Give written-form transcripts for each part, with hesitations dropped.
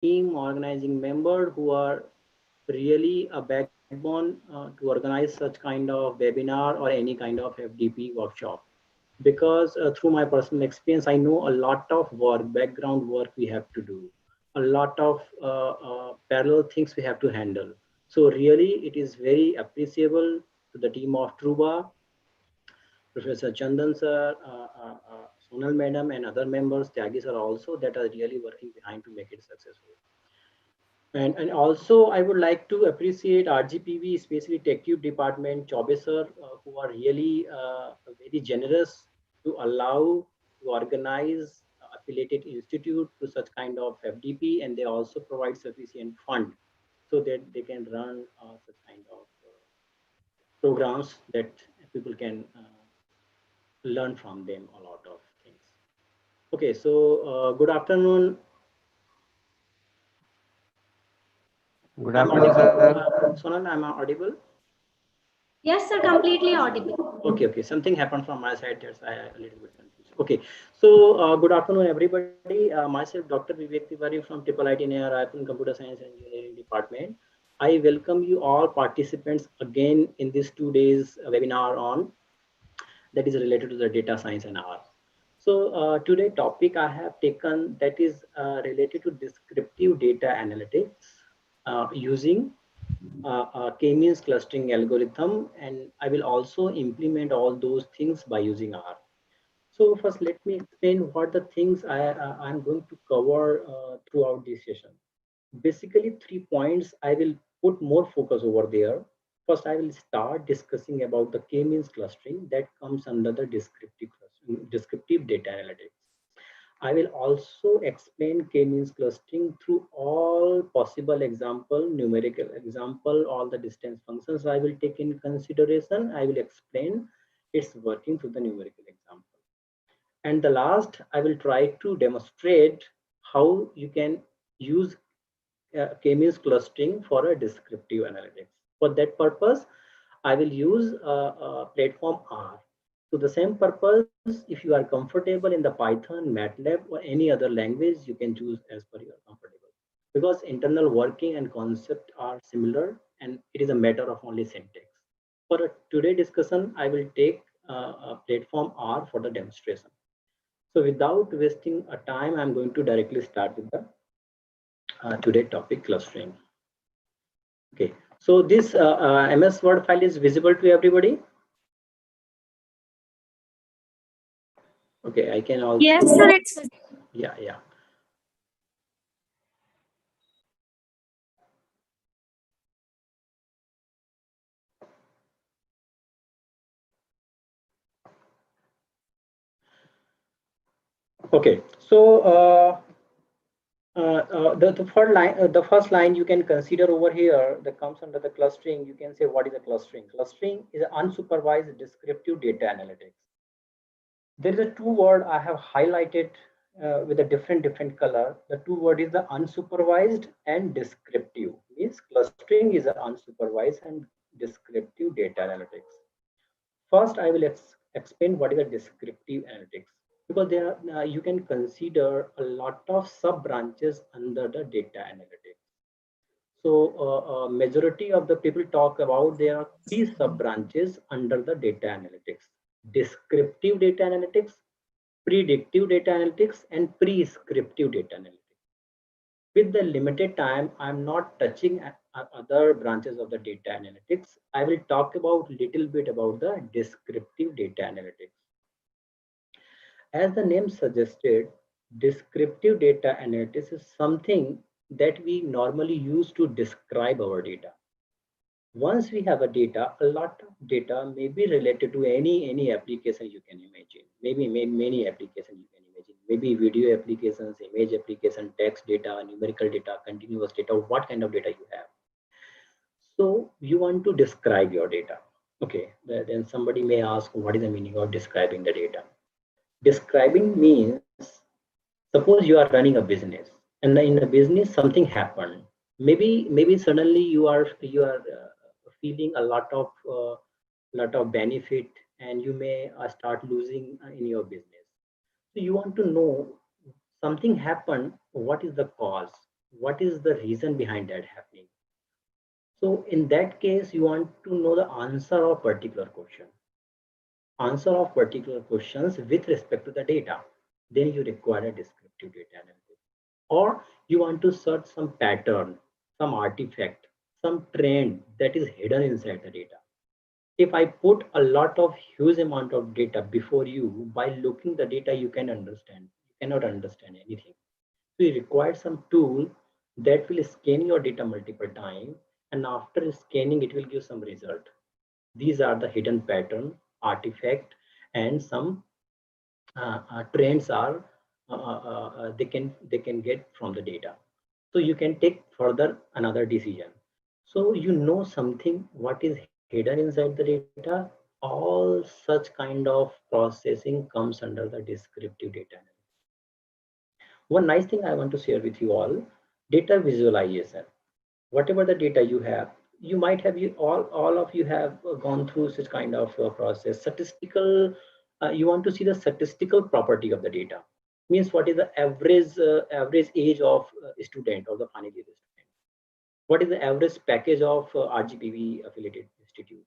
team, organizing member who are really a backbone to organize such kind of webinar or any kind of FDP workshop. Because through my personal experience, I know a lot of work, background work we have to do, a lot of parallel things we have to handle. So really, it is very appreciable to the team of Truba, Professor Chandan sir, Sonal madam, and other members, Tyagi sir also, that are really working behind to make it successful. And also, I would like to appreciate RGPV, especially TechTube department, Chaube sir, who are really very generous to allow to organize affiliated institute to such kind of FDP, and they also provide sufficient fund so that they can run such kind of programs that people can learn from them a lot of things. Okay, so good afternoon. Good I'm afternoon, audible. sir. Sonal, I'm audible. Yes, sir, completely audible. Okay, okay. Something happened from my side. That's why I a little bit confused. Okay, so good afternoon, everybody. Myself, Dr. Vivek Tiwari from Triple IT NIR, Raipur Computer Science Engineering Department. I welcome you all participants again in this 2 days webinar on that is related to the data science and R. So today topic I have taken that is related to descriptive data analytics using k-means clustering algorithm, and I will also implement all those things by using R. So first, let me explain what the things I'm going to cover throughout this session. Basically, 3 points I will put more focus over there. First, I will start discussing about the k-means clustering that comes under the descriptive data analytics. I will also explain k-means clustering through all possible example, numerical example, all the distance functions I will take in consideration. I will explain its working through the numerical example. And the last, I will try to demonstrate how you can use k-means clustering for a descriptive analytics. For that purpose, I will use platform R. To the same purpose, if you are comfortable in the Python, MATLAB, or any other language, you can choose as per your comfortable. Because internal working and concept are similar, and it is a matter of only syntax. For a today discussion, I will take a platform R for the demonstration. So without wasting a time, I'm going to directly start with the today topic clustering. Okay, so this MS Word file is visible to everybody. Okay, I can also. Yes, sir, it's Yeah, yeah. Okay, so the first line you can consider over here that comes under the clustering. You can say what is a clustering? Clustering is an unsupervised descriptive data analytics. There is a two word I have highlighted with a different color. The two word is the unsupervised and descriptive. Means clustering is an unsupervised and descriptive data analytics. First, I will explain what is a descriptive analytics, because there are, you can consider a lot of sub branches under the data analytics. So majority of the people talk about there are three sub branches under the data analytics: descriptive data analytics, predictive data analytics, and prescriptive data analytics. With the limited time, I'm not touching other branches of the data analytics. I will talk about little bit about the descriptive data analytics. As the name suggested, descriptive data analytics is something that we normally use to describe our data. Once we have a data, a lot of data may be related to any application you can imagine. Maybe many applications you can imagine. Maybe video applications, image application, text data, numerical data, continuous data, what kind of data you have. So you want to describe your data. Okay, then somebody may ask, what is the meaning of describing the data? Describing means, suppose you are running a business, and in a business something happened. Maybe suddenly you are feeling a lot of benefit, and you may start losing in your business. So you want to know something happened. What is the cause? what is the reason behind that happening. So in that case, you want to know the answer of particular question, answer of particular questions with respect to the data. Then you require a descriptive data analysis. Or you want to search some pattern, some artifact, some trend that is hidden inside the data. If I put a lot of huge amount of data before you, by looking the data, you can understand. You cannot understand anything. So you require some tool that will scan your data multiple times, and after scanning, it will give some result. These are the hidden pattern, artifact, and some trends are they can get from the data. So you can take further another decision. So you know something what is hidden inside the data. All such kind of processing comes under the descriptive data. One nice thing I want to share with you all, data visualization. Whatever the data you have, you might have, you all of you have gone through such kind of process. Statistical, you want to see the statistical property of the data. Means what is the average age of a student or the final year student? What is the average package of RGPV affiliated institute?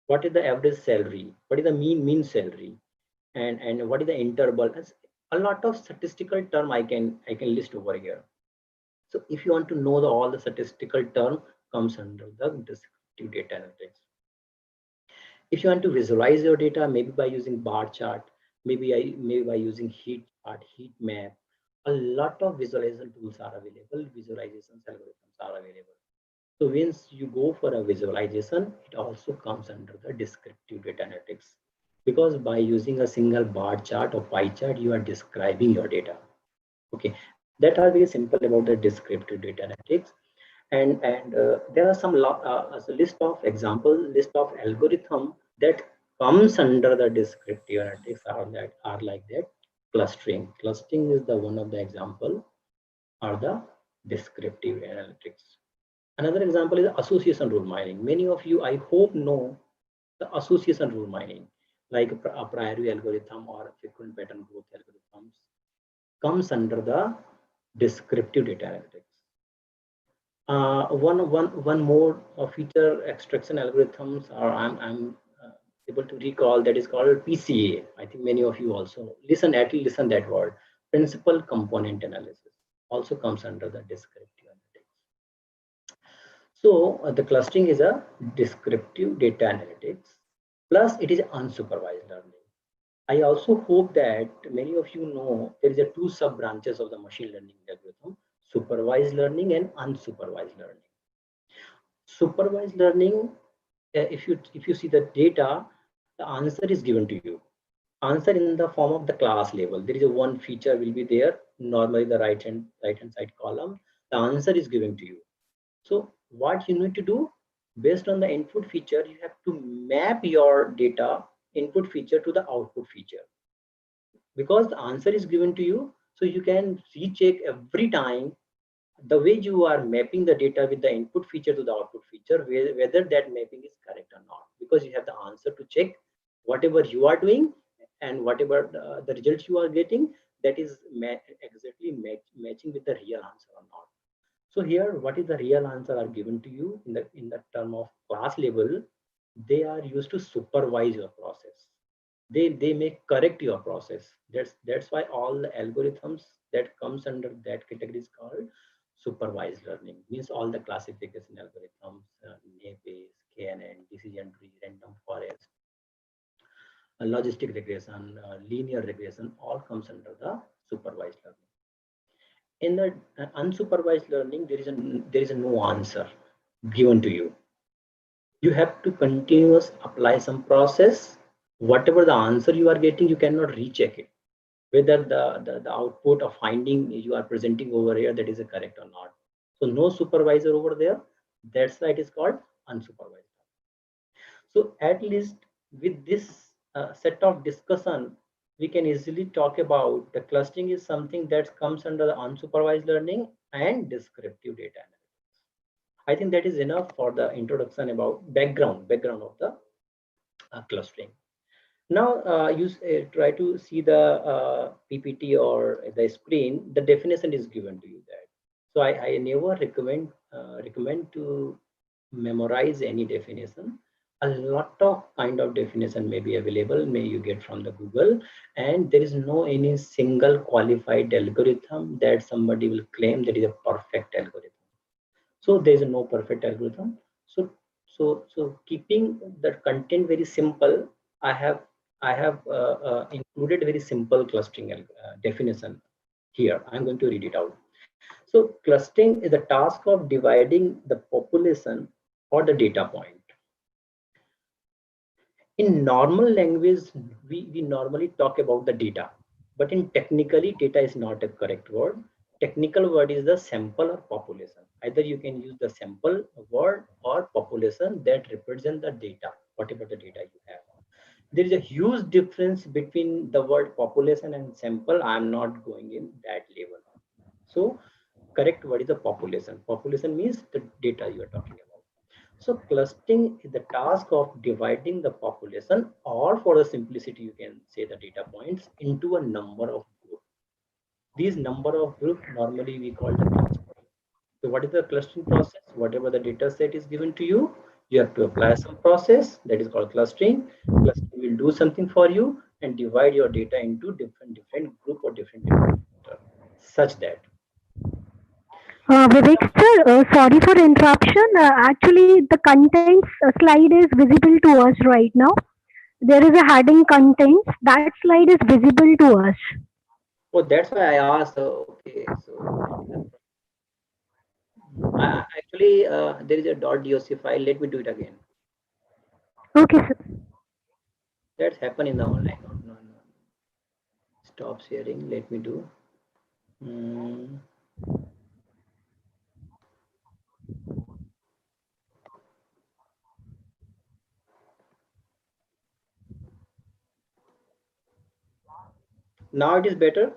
What is the average salary? What is the mean salary? And what is the interval? As a lot of statistical term I can list over here. So if you want to know all the statistical term comes under the descriptive data analytics. If you want to visualize your data, maybe by using bar chart, maybe by using heat chart, heat map, a lot of visualization tools are available, visualization algorithms are available. So once you go for a visualization, it also comes under the descriptive data analytics, because by using a single bar chart or pie chart, you are describing your data. Okay, that are very simple about the descriptive data analytics. And there are some a list of example, list of algorithm that comes under the descriptive analytics are like that. Clustering is the one of the example are the descriptive analytics. Another example is association rule mining. Many of you, I hope, know the association rule mining, like a priori algorithm or frequent pattern growth algorithms comes under the descriptive data analytics. One more feature extraction algorithms are I'm able to recall, that is called PCA. I think many of you also listen that word. Principal component analysis also comes under the descriptive analytics. So the clustering is a descriptive data analytics, plus it is unsupervised learning. I also hope that many of you know there is a two sub branches of the machine learning algorithm: supervised learning and unsupervised learning. Supervised learning, if you see the data, the answer is given to you. Answer in the form of the class level. There is a one feature will be there. Normally the right hand side column. The answer is given to you. So what you need to do, based on the input feature, you have to map your data input feature to the output feature, because the answer is given to you. So you can recheck every time the way you are mapping the data with the input feature to the output feature, whether that mapping is correct or not, because you have the answer to check whatever you are doing and whatever the results you are getting, that is exactly matching with the real answer or not. So here, what is the real answer are given to you in the term of class level. They are used to supervise your process. They may correct your process. That's why all the algorithms that comes under that category is called supervised learning. Means all the classification algorithms, Bayes, KNN, decision tree, random forest, logistic regression, linear regression, all comes under the supervised learning. In the unsupervised learning, there is a no answer given to you. You have to continuous apply some process. Whatever the answer you are getting, you cannot recheck it, whether the output of finding you are presenting over here, that is a correct or not. So no supervisor over there. That's why it is called unsupervised. So at least with this set of discussion, we can easily talk about the clustering is something that comes under the unsupervised learning and descriptive data analytics. I think that is enough for the introduction about background of the clustering. Now you try to see the PPT or the screen. The definition is given to you there. So I never recommend to memorize any definition. A lot of kind of definition may be available, may you get from the Google, and there is no any single qualified algorithm that somebody will claim that is a perfect algorithm. So there is no perfect algorithm. So keeping the content very simple, I have included very simple clustering definition here. I'm going to read it out. So clustering is the task of dividing the population or the data point. In normal language, we normally talk about the data, but in technically, data is not a correct word. Technical word is the sample or population. Either you can use the sample word or population that represent the data, whatever the data you have. There is a huge difference between the word population and sample. I'm not going in that level. So correct word is the population. Population means the data you are talking about. So clustering is the task of dividing the population, or for the simplicity, you can say the data points, into a number of groups. These number of groups normally we call the cluster. So what is the clustering process? Whatever the data set is given to you have to apply some process that is called clustering. Clustering will do something for you and divide your data into different group or different such that. Vivek sir, sorry for interruption. Actually, the contents slide is visible to us right now. There is a heading contents. That slide is visible to us. Oh, that's why I asked. Okay, so actually, there is a .doc file. Let me do it again. Okay, sir. That's happened in the online. No. Stop sharing. Let me do. Mm, Now it is better.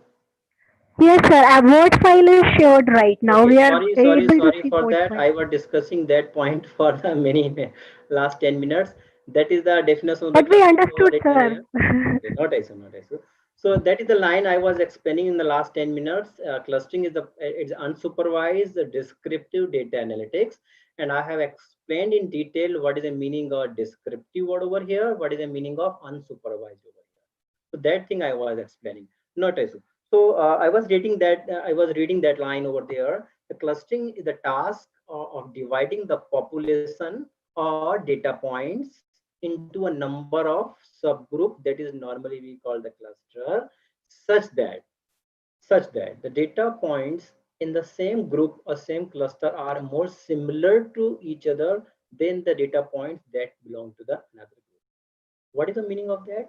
Yes, sir. A Word file is shared right now. Okay. We are able to Sorry see for Word that. file. I was discussing that point for the last 10 minutes. That is the definition of the But we clustering. So understood, let me. sir. Okay, not ISO, not ISO. So that is the line I was explaining in the last 10 minutes. Clustering is it's unsupervised descriptive data analytics, and I have explained in detail what is the meaning of descriptive word over here, what is the meaning of unsupervised over here. So that thing I was explaining, not ISO. So I was reading that line over there. The clustering is the task of dividing the population or data points into a number of subgroup that is normally we call the cluster, such that the data points in the same group or same cluster are more similar to each other than the data points that belong to the another group. What is the meaning of that?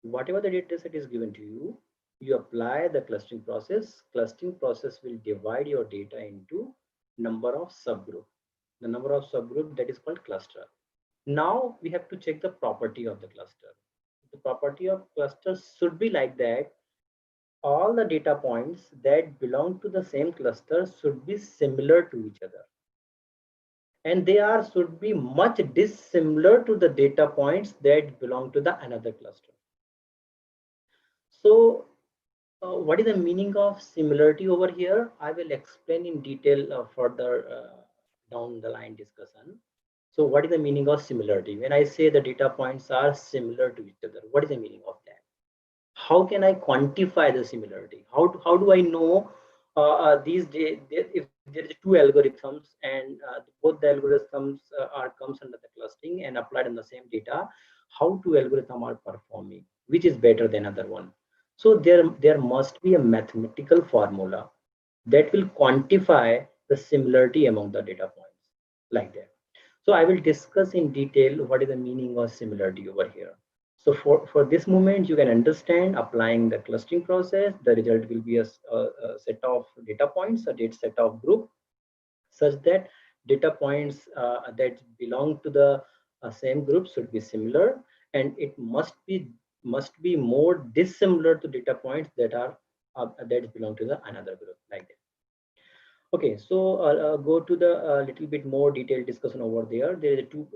Whatever the data set is given to you, you apply the clustering process. Clustering process will divide your data into number of subgroup. The number of subgroup that is called cluster. Now we have to check the property of the cluster. The property of cluster should be like that. All the data points that belong to the same cluster should be similar to each other. And they are should be much dissimilar to the data points that belong to the another cluster. So what is the meaning of similarity over here? I will explain in detail further down the line discussion. So what is the meaning of similarity? When I say the data points are similar to each other, what is the meaning of that? How can I quantify the similarity? How do I know these days if there is two algorithms and both the algorithms are comes under the clustering and applied on the same data, how two algorithms are performing, which is better than other one? So there must be a mathematical formula that will quantify the similarity among the data points like that. So I will discuss in detail what is the meaning of similarity over here. So for this moment, you can understand applying the clustering process, the result will be a set of data points, a data set of group, such that data points that belong to the same group should be similar, and it must be more dissimilar to data points that belong to the another group like that. Okay, so go to the little bit more detailed discussion over there. There is a two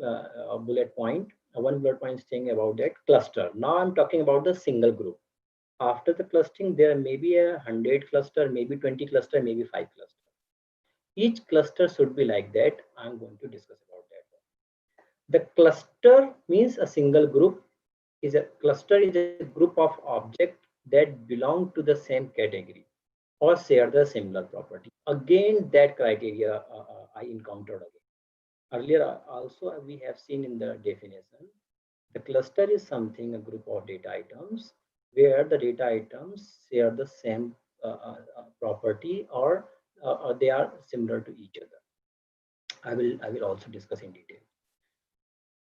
bullet point. One bullet point saying about that cluster. Now I'm talking about the single group. After the clustering, there may be 100 cluster, maybe 20 cluster, maybe 5 cluster. Each cluster should be like that. I'm going to discuss about that. The cluster means a single group. Is a cluster is a group of objects that belong to the same category or share the similar property. Again, that criteria I encountered again. Earlier, also we have seen in the definition, the cluster is something, a group of data items where the data items share the same property or they are similar to each other. I will also discuss in detail.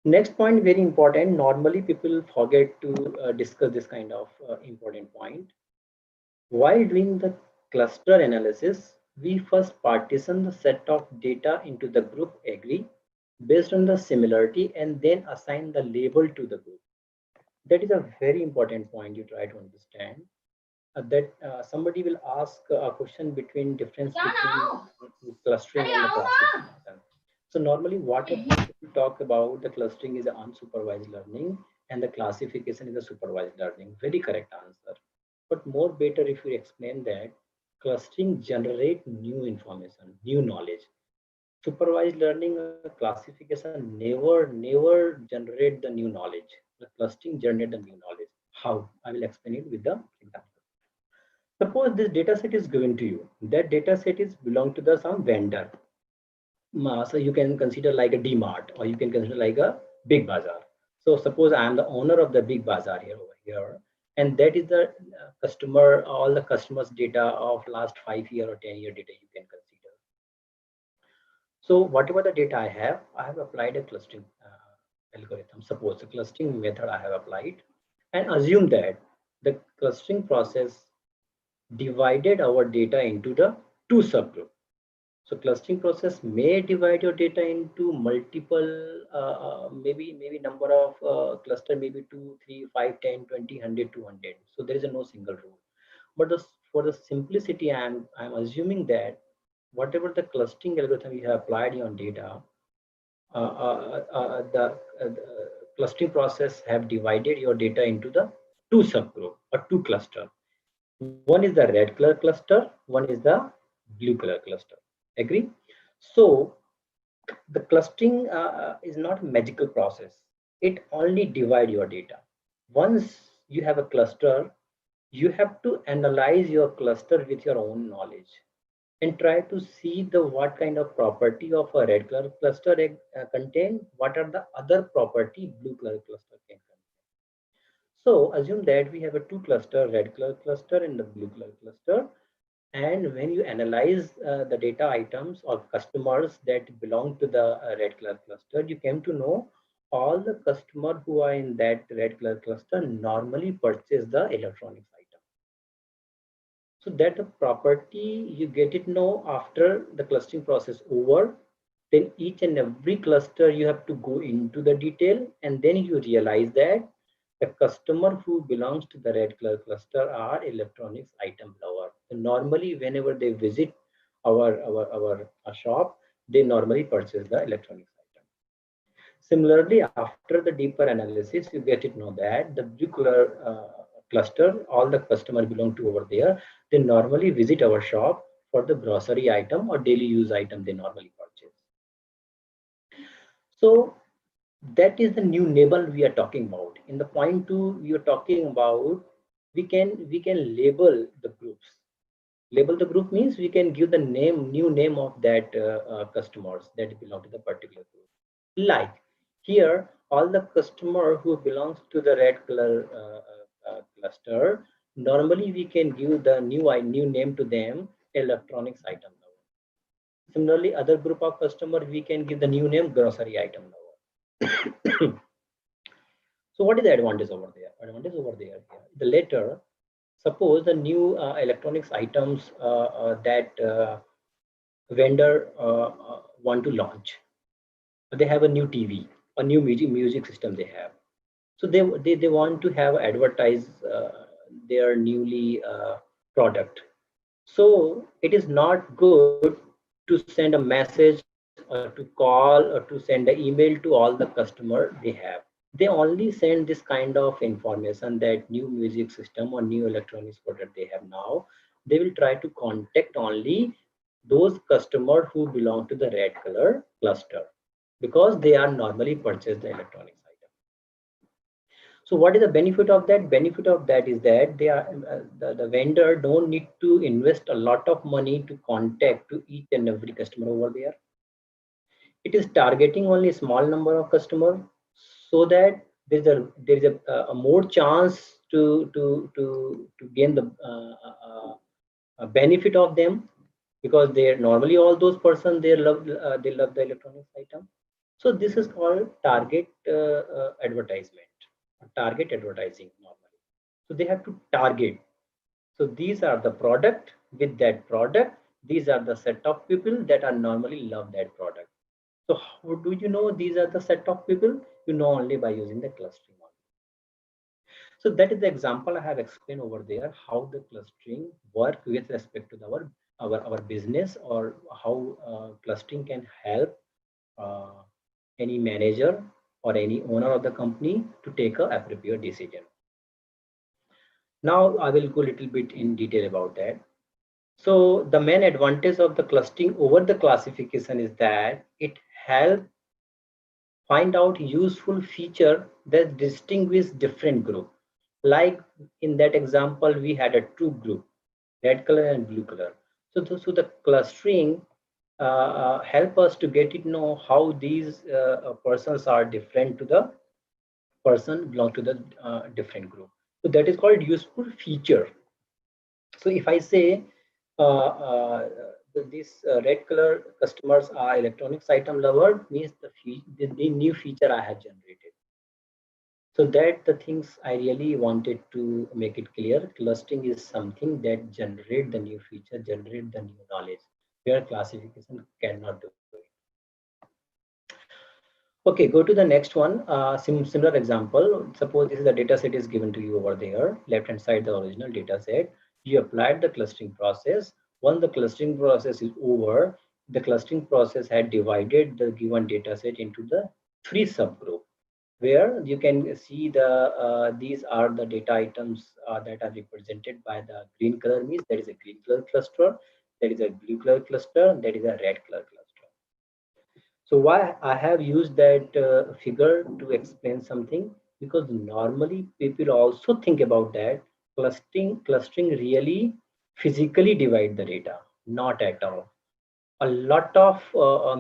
Next point, very important. Normally, people forget to discuss this kind of important point. While doing the cluster analysis, we first partition the set of data into the group agree based on the similarity and then assign the label to the group. That is a very important point you try to understand. That somebody will ask a question between difference between clustering and the classification. So normally what we talk about the clustering is unsupervised learning and the classification is a supervised learning. Very correct answer. But more better if you explain that clustering generate new information, new knowledge. Supervised learning classification never generate the new knowledge. The clustering generate the new knowledge. How? I will explain it with the example. Suppose this data set is given to you. That data set is belong to the some vendor. So you can consider like a DMart or you can consider like a big bazaar. So suppose I am the owner of the big bazaar here over here, and that is the customer, all the customers' data of last 5 year or 10-year data you can consider. So whatever the data I have applied a clustering algorithm. Suppose a clustering method I have applied and assume that the clustering process divided our data into the two subgroups. So clustering process may divide your data into multiple, maybe number of cluster, maybe 2, 3, 5, 10, 20, 100, 200. So there is no single rule. But for the simplicity, I'm assuming that whatever the clustering algorithm you have applied on data, the clustering process have divided your data into the two subgroup or two cluster. One is the red color cluster, one is the blue color cluster. Agree? So the clustering is not a magical process. It only divide your data. Once you have a cluster, you have to analyze your cluster with your own knowledge and try to see the what kind of property of a red color cluster contain, what are the other property blue color cluster can contain. So assume that we have a two cluster, red color cluster and the blue color cluster. And when you analyze the data items of customers that belong to the red color cluster, you came to know all the customers who are in that red color cluster normally purchase the electronics item. So that the property you get it know after the clustering process over. Then each and every cluster you have to go into the detail and then you realize that the customer who belongs to the red color cluster are electronics item lover. So normally whenever they visit our shop, they normally purchase the electronics item. Similarly, after the deeper analysis, you get it know that the blue color cluster, all the customer belong to over there, they normally visit our shop for the grocery item or daily use item they normally purchase. So that is the new label we are talking about. In the point two, we are talking about we can label the groups. Label the group means we can give the new name of that customers that belong to the particular group. Like here, all the customer who belongs to the red color cluster, normally we can give the new name to them, electronics item lover. Similarly, other group of customer we can give the new name, grocery item lover. So what is the advantage over there? Advantage over there, the later, suppose the new electronics items that vendor want to launch. They have a new TV, a new music system they have. So they want to have advertise their newly product. So it is not good to send a message or to call or to send an email to all the customer they have. They only send this kind of information that new music system or new electronics product they have now. They will try to contact only those customers who belong to the red color cluster, because they are normally purchased the electronics item. So what is the benefit of that? Benefit of that is that they are the vendor don't need to invest a lot of money to contact to each and every customer over there. It is targeting only a small number of customers, so that there is a more chance to gain the benefit of them, because they're normally all those persons they love the electronics item. So this is called target advertisement, target advertising normally. So they have to target. So these are the product. With that product, these are the set of people that are normally love that product. So how do you know these are the set of people? You know only by using the clustering model. So that is the example I have explained over there, how the clustering work with respect to our business, or how clustering can help uh, any manager or any owner of the company to take a appropriate decision. Now I will go a little bit in detail about that. So the main advantage of the clustering over the classification is that it helps find out useful feature that distinguish different group. Like in that example, we had a two group, red color and blue color. So the clustering help us to get it know how these persons are different to the person belong to the different group. So that is called useful feature. So if I say these red color customers are electronics item lover, means the new feature I have generated. So that the things I really wanted to make it clear. Clustering is something that generate the new feature, generate the new knowledge, where classification cannot do it. Okay, go to the next one. Similar example. Suppose this is the data set is given to you over there. Left hand side, the original data set. You applied the clustering process. Once the clustering process is over, the clustering process had divided the given data set into the three subgroup, where you can see these are the data items that are represented by the green color, means that is a green color cluster, that is a blue color cluster, that is a red color cluster. So why I have used that figure to explain something, because normally people also think about that clustering really physically divide the data, not at all. A lot of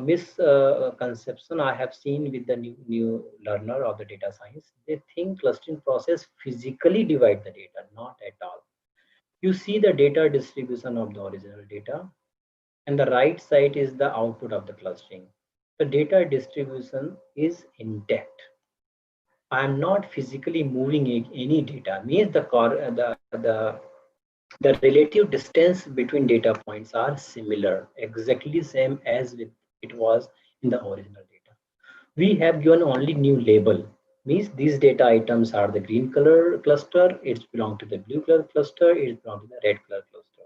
misconception I have seen with the new learner of the data science. They think clustering process physically divide the data, not at all. You see the data distribution of the original data, and the right side is the output of the clustering. The data distribution is intact. I'm not physically moving any data. Means the relative distance between data points are similar, exactly same as it was in the original data. We have given only new label. Means these data items are the green color cluster, it's belong to the blue color cluster, it belong to the red color cluster.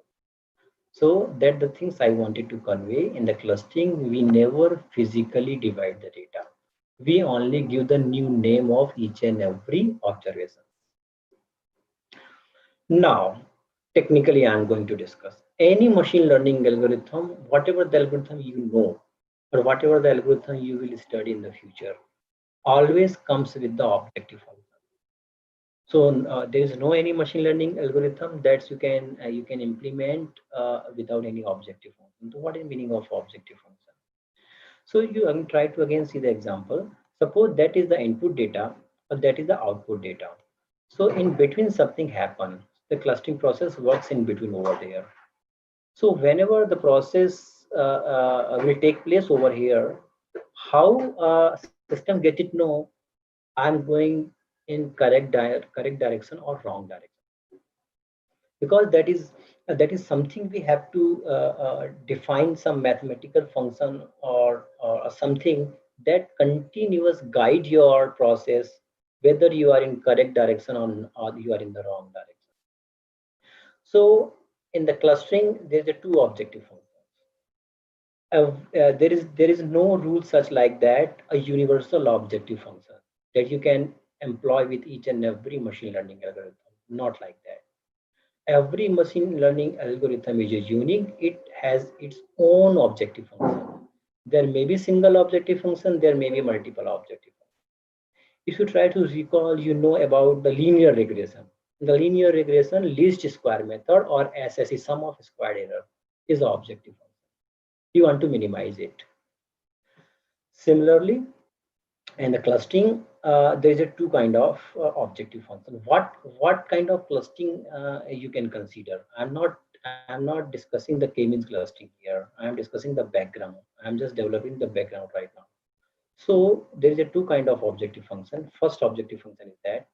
So that the things I wanted to convey in the clustering, we never physically divide the data. We only give the new name of each and every observation. Now, technically, I'm going to discuss any machine learning algorithm, whatever the algorithm you know, or whatever the algorithm you will study in the future, always comes with the objective function. So there is no any machine learning algorithm that you can implement without any objective function. So what is the meaning of objective function? So you try to again see the example. Suppose that is the input data, or that is the output data. So in between something happens. The clustering process works in between over there. So whenever the process will take place over here, how system get it know I'm going in correct direction or wrong direction, because that is something we have to define some mathematical function, or something that continuous guide your process, whether you are in correct direction or you are in the wrong direction. So in the clustering, there's a two objective functions. There is no rule such like that, a universal objective function that you can employ with each and every machine learning algorithm. Not like that. every machine learning algorithm is unique. It has its own objective function. There may be single objective function, there may be multiple objective function. If you try to recall, you know about the linear regression. The linear regression least square method, or SSE, sum of squared error, is the objective function. You want to minimize it. Similarly, in the clustering, there is a two kind of objective function. What kind of clustering you can consider? I'm not discussing the k-means clustering here. I'm discussing the background. I'm just developing the background right now. So there is a two kind of objective function. First objective function is that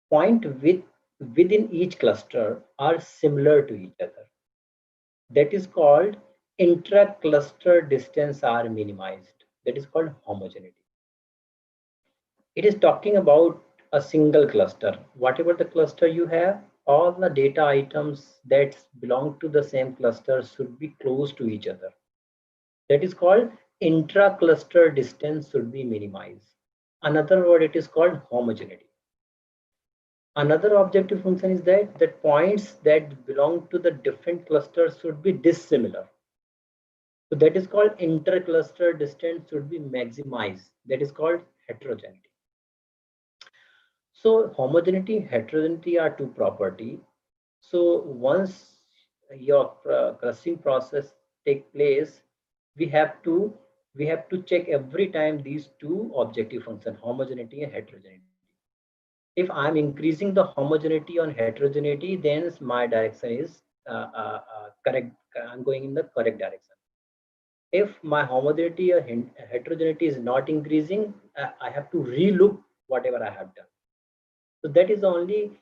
point within each cluster are similar to each other. That is called intra-cluster distance are minimized. That is called homogeneity. It is talking about a single cluster. Whatever the cluster you have, all the data items that belong to the same cluster should be close to each other. That is called intra-cluster distance should be minimized. Another word, it is called homogeneity. Another objective function is that points that belong to the different clusters should be dissimilar. So that is called inter-cluster distance should be maximized. That is called heterogeneity. So homogeneity, heterogeneity are two property. So once your clustering process take place, we have to check every time these two objective function, homogeneity and heterogeneity. If I'm increasing the homogeneity on heterogeneity, then my direction is correct. I'm going in the correct direction. If my homogeneity or heterogeneity is not increasing, I have to relook whatever I have done. So that is the only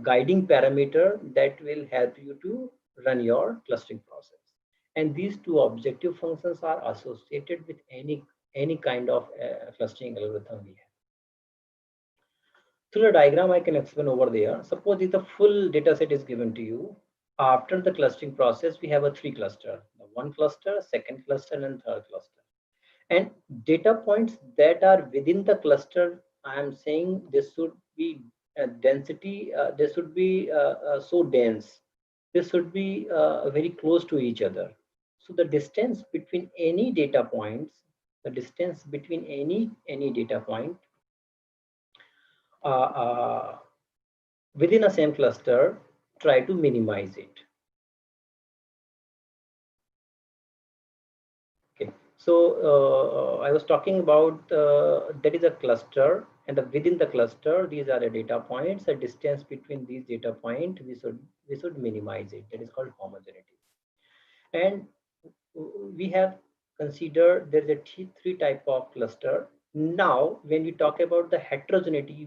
guiding parameter that will help you to run your clustering process. And these two objective functions are associated with any kind of clustering algorithm we have. Through the diagram, I can explain over there. Suppose if the full data set is given to you, after the clustering process, we have a three cluster, the one cluster, second cluster, and third cluster. And data points that are within the cluster, I am saying this should be density, this should be so dense. This should be very close to each other. So the distance between any data points, the distance between any data point within a same cluster, try to minimize it. Okay, so I was talking about that is a cluster, and within the cluster, these are the data points. The distance between these data points, we should minimize it. That is called homogeneity. And we have considered there is a three type of cluster. Now, when we talk about the heterogeneity,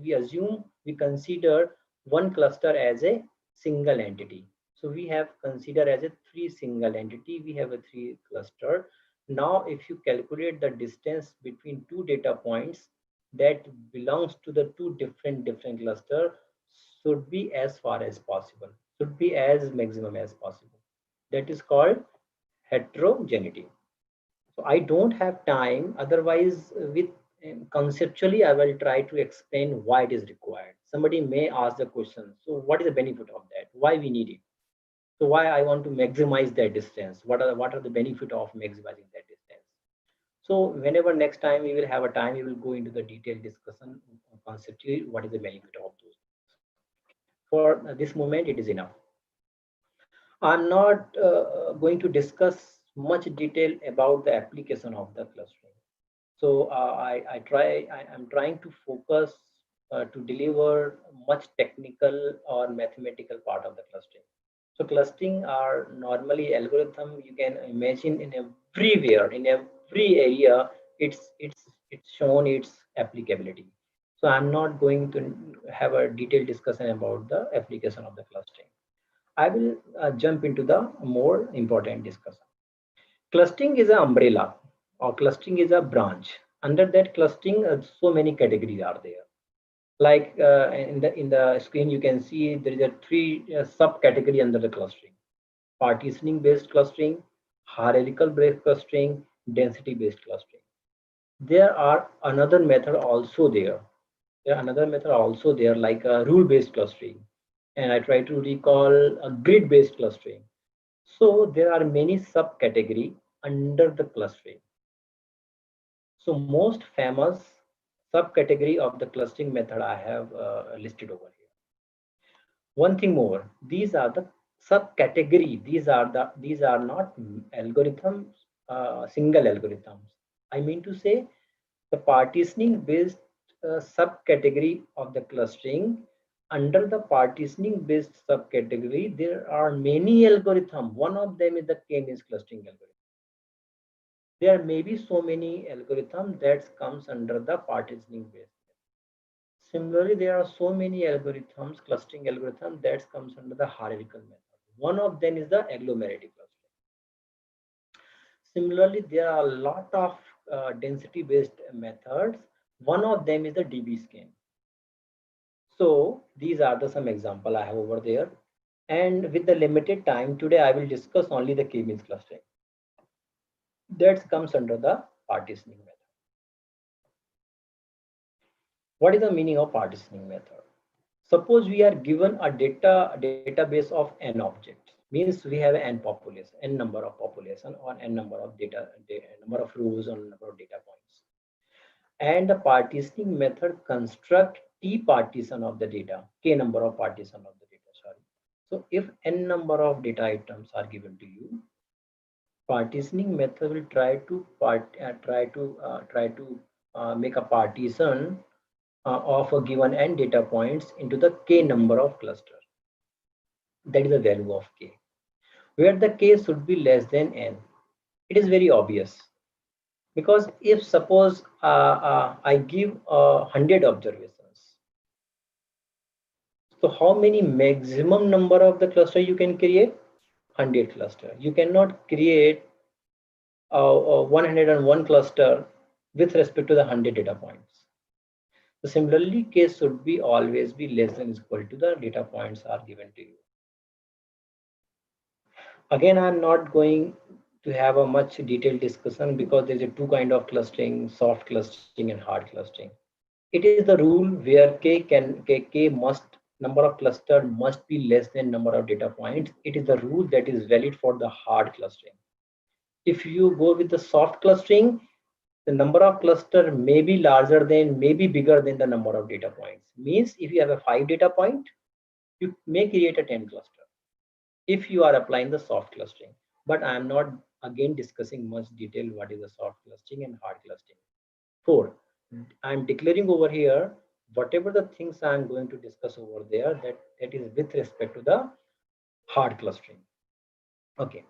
we consider one cluster as a single entity. So we have considered as a three single entity. We have a three cluster. Now, if you calculate the distance between two data points that belongs to the two different cluster, should be as far as possible, should be as maximum as possible. That is called heterogeneity. So I don't have time, otherwise with conceptually I will try to explain why it is required. Somebody may ask the question, so what is the benefit of that, why we need it? So why I want to maximize that distance, what are the benefit of maximizing that distance? So whenever next time we will have a time, we will go into the detailed discussion conceptually what is the benefit of those. For this moment it is enough. I'm not going to discuss much detail about the application of the clustering. So I'm trying to focus to deliver much technical or mathematical part of the clustering. So clustering are normally algorithm you can imagine in everywhere, in every area, it's shown its applicability. So I'm not going to have a detailed discussion about the application of the clustering. I will jump into the more important discussion. Clustering is an umbrella, or clustering is a branch. Under that clustering, so many categories are there. Like in the screen, you can see there is a three subcategory under the clustering: partitioning based clustering, hierarchical based clustering, density based clustering. There are another method also there. There are another method also there, like rule based clustering. and I try to recall a grid-based clustering. So there are many subcategories under the clustering. So most famous subcategory of the clustering method I have listed over here. One thing more, these are the subcategory. These are not algorithms, single algorithms. I mean to say the partitioning based subcategory of the clustering. Under the partitioning based subcategory, there are many algorithms. One of them is the k-means clustering algorithm. There may be so many algorithms that comes under the partitioning based. Similarly, there are so many algorithms, clustering algorithms that comes under the hierarchical method. One of them is the agglomerative clustering. Similarly, there are a lot of density-based methods. One of them is the DB-scan. So these are the some example I have over there. And with the limited time today, I will discuss only the k-means clustering. That comes under the partitioning method. What is the meaning of partitioning method? Suppose we are given a database of n objects, means we have n population, n number of population, or n number of number of rows, or number of data points. And the partitioning method construct t partition of the data, k number of partition of the data. Sorry. So if n number of data items are given to you, partitioning method will try to make a partition of a given n data points into the k number of cluster. That is the value of k, where the k should be less than n. It is very obvious, because if suppose I give 100 observations, so how many maximum number of the cluster you can create? 100 cluster. You cannot create 101 cluster with respect to the 100 data points. So similarly, k should be always be less than equal to the data points are given to you. Again, I'm not going to have a much detailed discussion, because there's a two kind of clustering: soft clustering and hard clustering. It is the rule where k must number of cluster must be less than number of data points. It is the rule that is valid for the hard clustering. If you go with the soft clustering, the number of cluster may be larger than, may be bigger than the number of data points. Means if you have a 5 data point, you may create a 10 cluster if you are applying the soft clustering. But I am not again discussing much detail what is the soft clustering and hard clustering. 4. I am declaring over here whatever the things I am going to discuss over there, that is with respect to the hard clustering. Okay.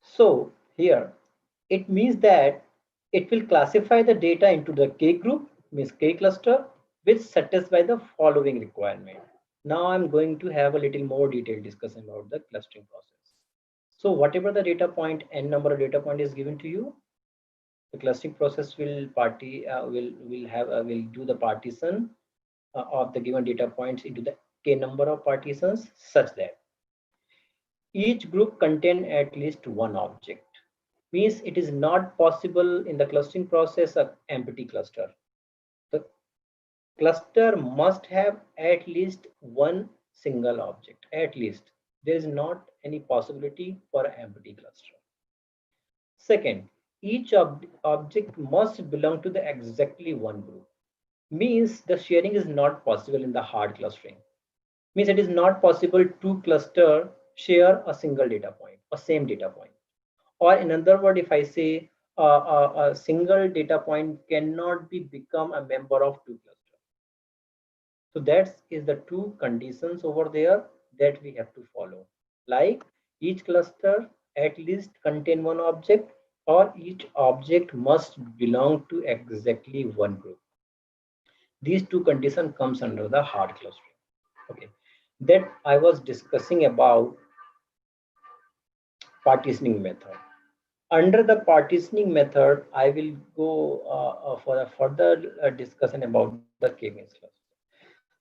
So here it means that it will classify the data into the k group, means k cluster, which satisfy the following requirement. Now I'm going to have a little more detailed discussion about the clustering process. So whatever the data point, n number of data point is given to you, the clustering process will do the partition of the given data points into the k number of partitions, such that each group contain at least one object. Means it is not possible in the clustering process an empty cluster. The cluster must have at least one single object. At least there is not any possibility for an empty cluster. Second, each object must belong to the exactly one group. Means the sharing is not possible in the hard clustering. Means it is not possible to cluster share a single data point or same data point. Or in other words, if I say a single data point cannot be become a member of two clusters. So that is the two conditions over there that we have to follow. Like each cluster at least contain one object, or each object must belong to exactly one group. These two conditions comes under the hard clustering. Okay, that I was discussing about partitioning method. Under the partitioning method, I will go for a further discussion about the k-means cluster.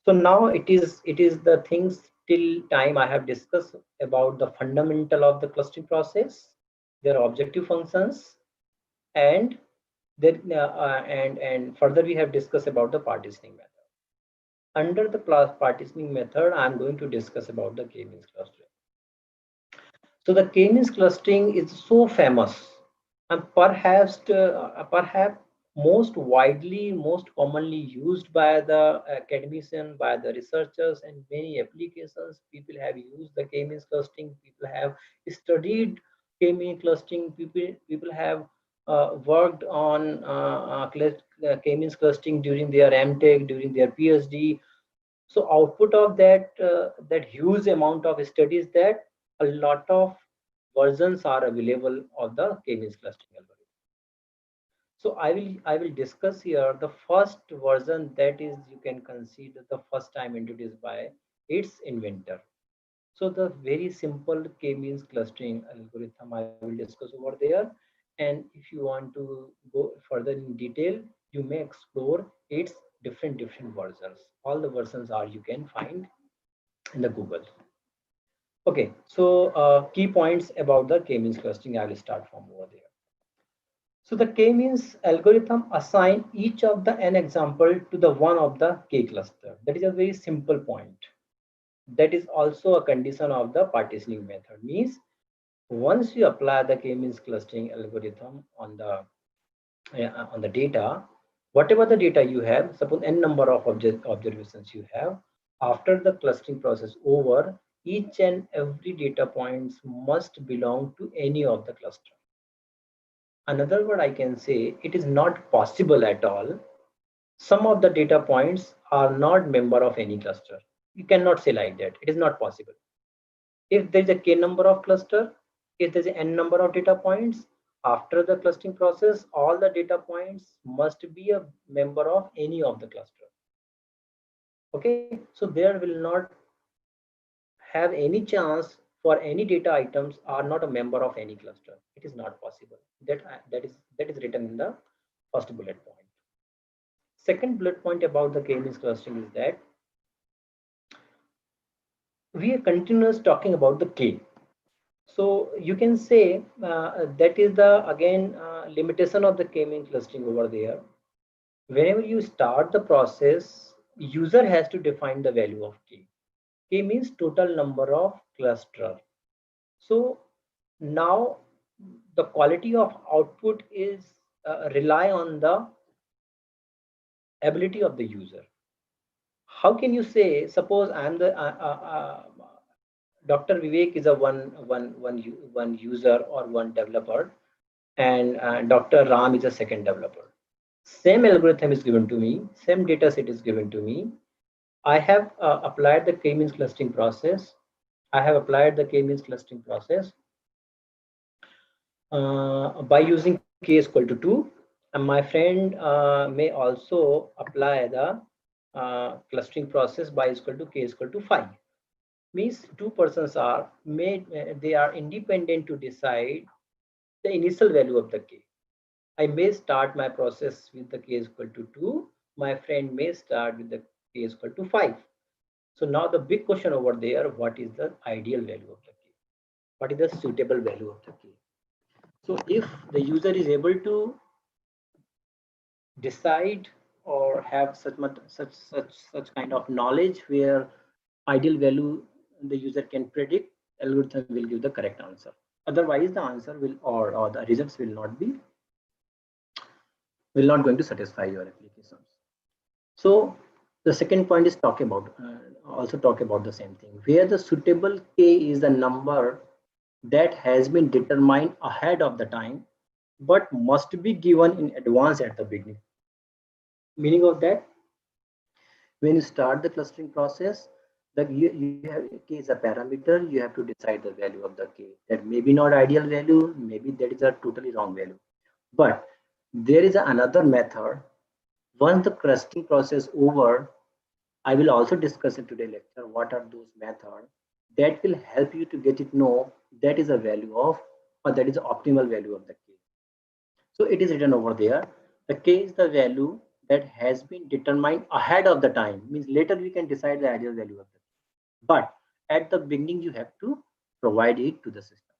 So now it is the things till time I have discussed about the fundamental of the clustering process, their objective functions, and then and further we have discussed about the partitioning method. under the class partitioning method, I'm going to discuss about the k-means clustering. So the k-means clustering is so famous and perhaps most widely, most commonly used by the academician, by the researchers, and many applications. People have used the k-means clustering. People have studied k-means clustering. People have worked on k-means clustering during their MTech, during their PhD. So output of that huge amount of studies, that a lot of versions are available of the k-means clustering algorithm. So I will discuss here the first version, that is, you can consider the first time introduced by its inventor. So the very simple k-means clustering algorithm I will discuss over there. And if you want to go further in detail, you may explore its different versions. All the versions are you can find in the Google. Okay, so key points about the k-means clustering, I will start from over there. So the k-means algorithm assign each of the n example to the one of the k cluster. That is a very simple point. That is also a condition of the partitioning method. Means once you apply the k-means clustering algorithm on the data, whatever the data you have, suppose n number of observations you have, after the clustering process over, each and every data points must belong to any of the cluster. Another word I can say, it is not possible at all. Some of the data points are not member of any cluster. You cannot say like that. It is not possible. If there is a k number of cluster, if there is n number of data points, after the clustering process, all the data points must be a member of any of the cluster. Okay, so there will not have any chance for any data items are not a member of any cluster. It is not possible. That is written in the first bullet point. Second bullet point about the k-means clustering is that we are continuous talking about the k. So you can say that is the again limitation of the k-means clustering over there. Whenever you start the process, user has to define the value of k. K means total number of cluster. So now the quality of output is rely on the ability of the user. How can you say, suppose I am the Dr. Vivek is a one user or one developer, and Dr. Ram is a second developer. Same algorithm is given to me, same data set is given to me. I have applied the k-means clustering process. I have applied the k-means clustering process by using k is equal to 2, and my friend may also apply the clustering process by is equal to k is equal to 5. Means two persons are they are independent to decide the initial value of the k. I may start my process with the k is equal to 2. My friend may start with the k is equal to 5. So now the big question over there, what is the ideal value of the k? What is the suitable value of the k? So if the user is able to decide or have such kind of knowledge where ideal value the user can predict, algorithm will give the correct answer. Otherwise the answer will or the results will not going to satisfy your applications. So the second point is talk about the same thing, where the suitable k is the number that has been determined ahead of the time but must be given in advance at the beginning. Meaning of that, when you start the clustering process, that you have k is a parameter, you have to decide the value of the k. That may be not ideal value, maybe that is a totally wrong value. But there is another method. Once the clustering process over, I will also discuss in today's lecture what are those methods that will help you to get it know that is a value of, or that is the optimal value of the k. So it is written over there. The k is the value that has been determined ahead of the time. Means later we can decide the ideal value of the k. But at the beginning you have to provide it to the system.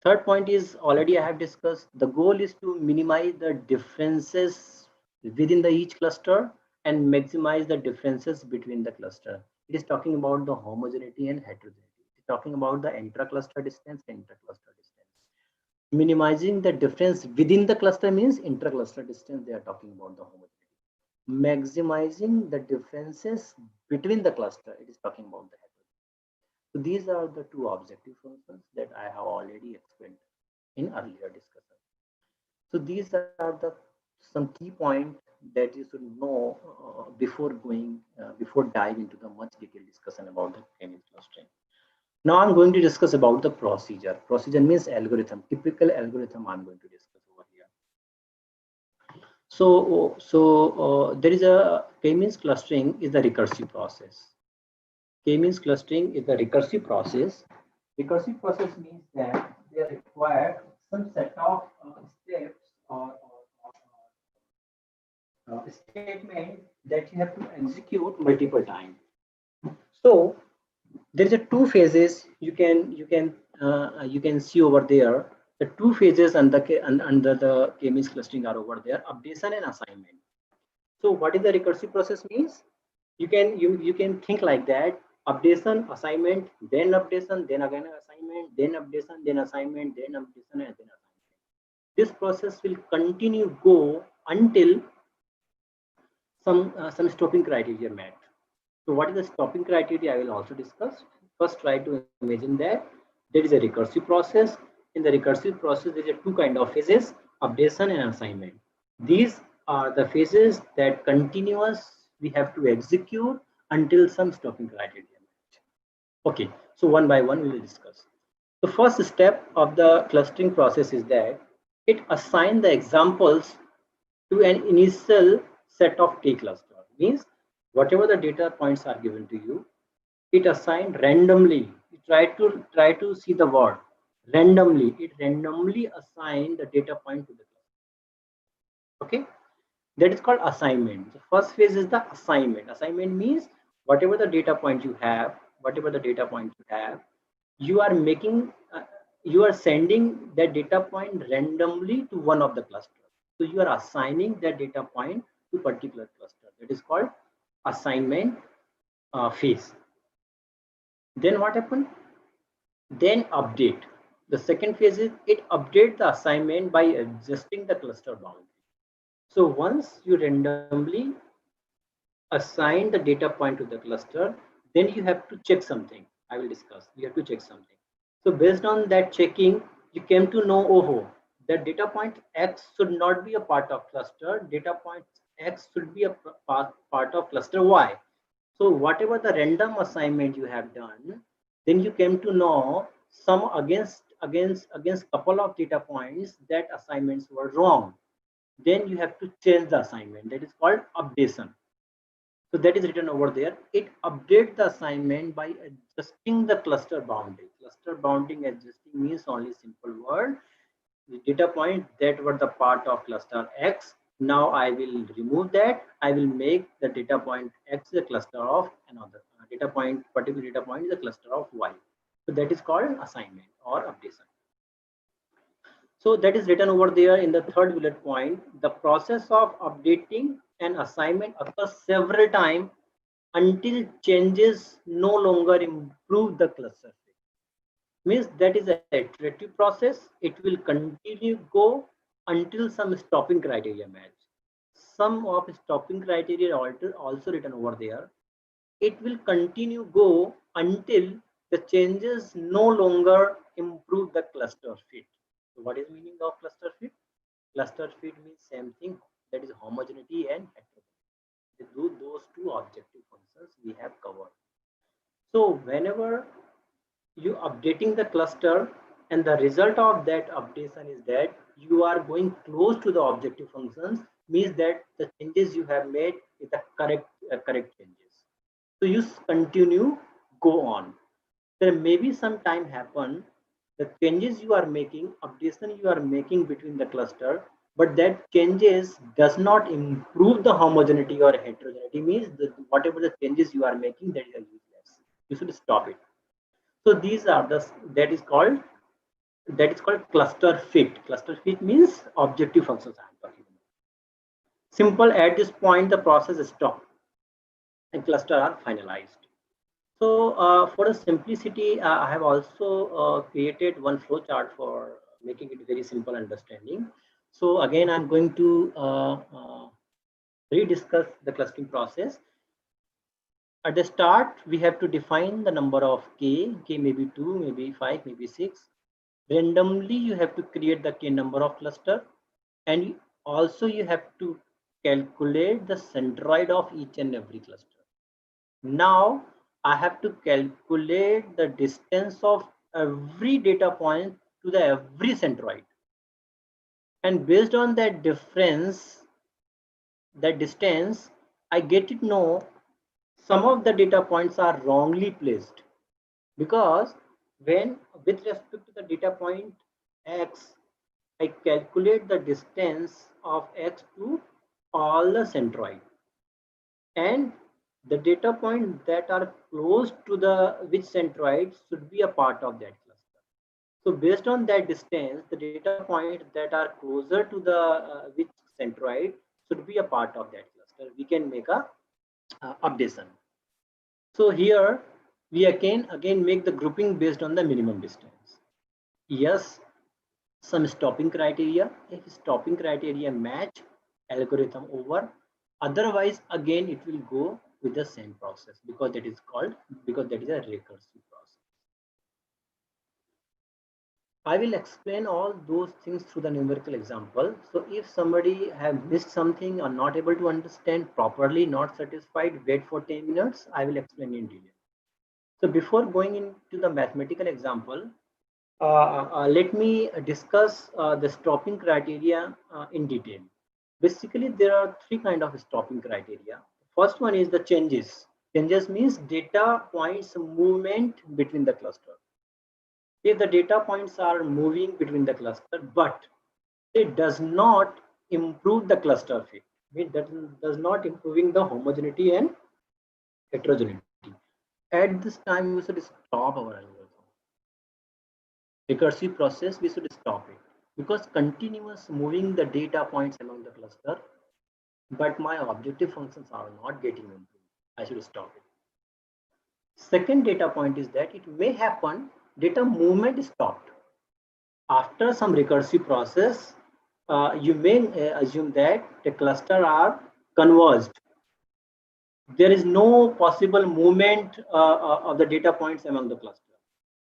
Third point is already I have discussed. The goal is to minimize the differences within the each cluster. and maximize the differences between the cluster. It is talking about the homogeneity and heterogeneity. It is talking about the intra-cluster distance and inter-cluster distance. Minimizing the difference within the cluster means intra-cluster distance. They are talking about the homogeneity. Maximizing the differences between the cluster. It is talking about the heterogeneity. So these are the two objective functions that I have already explained in earlier discussion. So these are the some key points that you should know before dive into the much detailed discussion about the k-means clustering. Now I'm going to discuss about the procedure. Procedure means algorithm, typical algorithm I'm going to discuss over here. So there is a k-means clustering is the recursive process. K-means clustering is the recursive process. Recursive process means that they are required some set of steps or statement that you have to execute multiple times. So there is a two phases you can see over there. The two phases under the k-means clustering are over there: updation and assignment. So what is the recursive process means? You can think like that: updation, assignment, then updation, then again assignment, then updation, then assignment, then updation, and then assignment. This process will continue go until some stopping criteria met. So what is the stopping criteria? I will also discuss. First, try to imagine that there is a recursive process. In the recursive process, there are two kind of phases: updation and assignment. These are the phases that continuous we have to execute until some stopping criteria met. Okay, so one by one we will discuss. The first step of the clustering process is that it assigns the examples to an initial set of K cluster. Means whatever the data points are given to you, it assigned randomly. You try to see the word randomly. It randomly assigned the data point to the cluster. Okay, that is called assignment. The first phase is the assignment. Assignment means whatever the data point you have, you are making, you are sending that data point randomly to one of the clusters. So you are assigning that data point to particular cluster. That is called assignment phase. Then what happened? Then update. The second phase is it updates the assignment by adjusting the cluster boundary. So once you randomly assign the data point to the cluster, then you have to check something. I will discuss. You have to check something. So based on that checking, you came to know, oh, that data point X should not be a part of cluster. Data point X should be a part of cluster Y. So whatever the random assignment you have done, then you came to know some against couple of data points that assignments were wrong. Then you have to change the assignment. That is called updation. So that is written over there. It updates the assignment by adjusting the cluster bounding. Cluster bounding adjusting means only simple word. The data point that were the part of cluster X. Now I will remove that. I will make the data point X the cluster of another data point. Particular data point is a cluster of Y. So that is called assignment or updation. So that is written over there in the third bullet point. The process of updating an assignment occurs several times until changes no longer improve the cluster. Means that is an iterative process. It will continue go until some stopping criteria match. Some of stopping criteria also written over there. It will continue go until the changes no longer improve the cluster fit. So what is meaning of cluster fit? Cluster fit means same thing, that is homogeneity and heterogeneity. Those two objective functions we have covered. So whenever you updating the cluster and the result of that updation is that you are going close to the objective functions, means that the changes you have made is the correct changes. So you continue go on. There may be some time happen, the changes you are making, updation you are making between the cluster, but that changes does not improve the homogeneity or heterogeneity, means that whatever the changes you are making, that is useless. You should stop it. So these are that is called cluster fit. Cluster fit means objective functions I am talking about. Simple, at this point, the process is stopped and cluster are finalized. So for the simplicity, I have also created one flow chart for making it very simple understanding. So again, I'm going to rediscuss the clustering process. At the start, we have to define the number of k may be 2, maybe 5, maybe 6. Randomly, you have to create the k number of cluster, and also you have to calculate the centroid of each and every cluster. Now I have to calculate the distance of every data point to the every centroid, and based on that difference, that distance, I get to know some of the data points are wrongly placed, because when with respect to the data point x, I calculate the distance of x to all the centroid, and the data points that are close to the which centroid should be a part of that cluster. So based on that distance, the data points that are closer to the which centroid should be a part of that cluster. We can make a updation. So here we again make the grouping based on the minimum distance. Yes, some stopping criteria. If stopping criteria match, algorithm over. Otherwise, again it will go with the same process, because that is a recursive process. I will explain all those things through the numerical example. So if somebody have missed something or not able to understand properly, not satisfied, wait for 10 minutes. I will explain in detail. So before going into the mathematical example, let me discuss the stopping criteria in detail. Basically, there are three kinds of stopping criteria. First one is the changes. Changes means data points movement between the cluster. If the data points are moving between the cluster, but it does not improve the cluster fit, it does not improving the homogeneity and heterogeneity. At this time, we should stop our algorithm. Recursive process, we should stop it, because continuous moving the data points along the cluster, but my objective functions are not getting improved. I should stop it. Second data point is that it may happen data movement stopped. After some recursive process, you may assume that the cluster are converged. There is no possible movement of the data points among the cluster.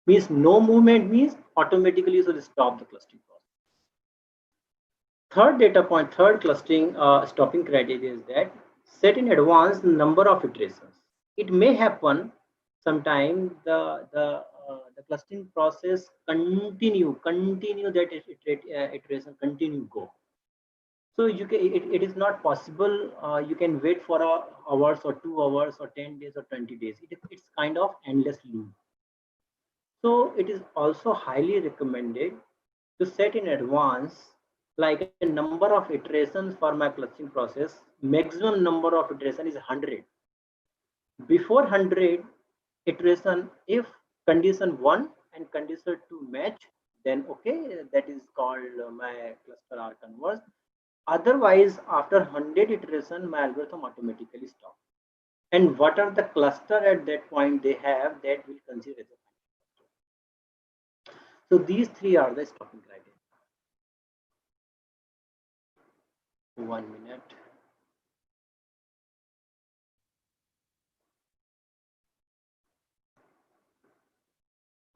Means no movement means automatically you should stop the clustering process. Third data point, third clustering stopping criteria is that set in advance number of iterations. It may happen sometime the clustering process continue that iteration continue go. So you can it is not possible you can wait for hours or 2 hours or 10 days or 20 days. It's kind of endless loop. So it is also highly recommended to set in advance like a number of iterations for my clustering process. Maximum number of iteration is 100. Before 100 iteration, if condition 1 and condition 2 match, then okay, that is called my cluster are converged. Otherwise, after 100 iteration, my algorithm automatically stops. And what are the cluster at that point they have, that will consider as a cluster. So these three are the stopping criteria. 1 minute.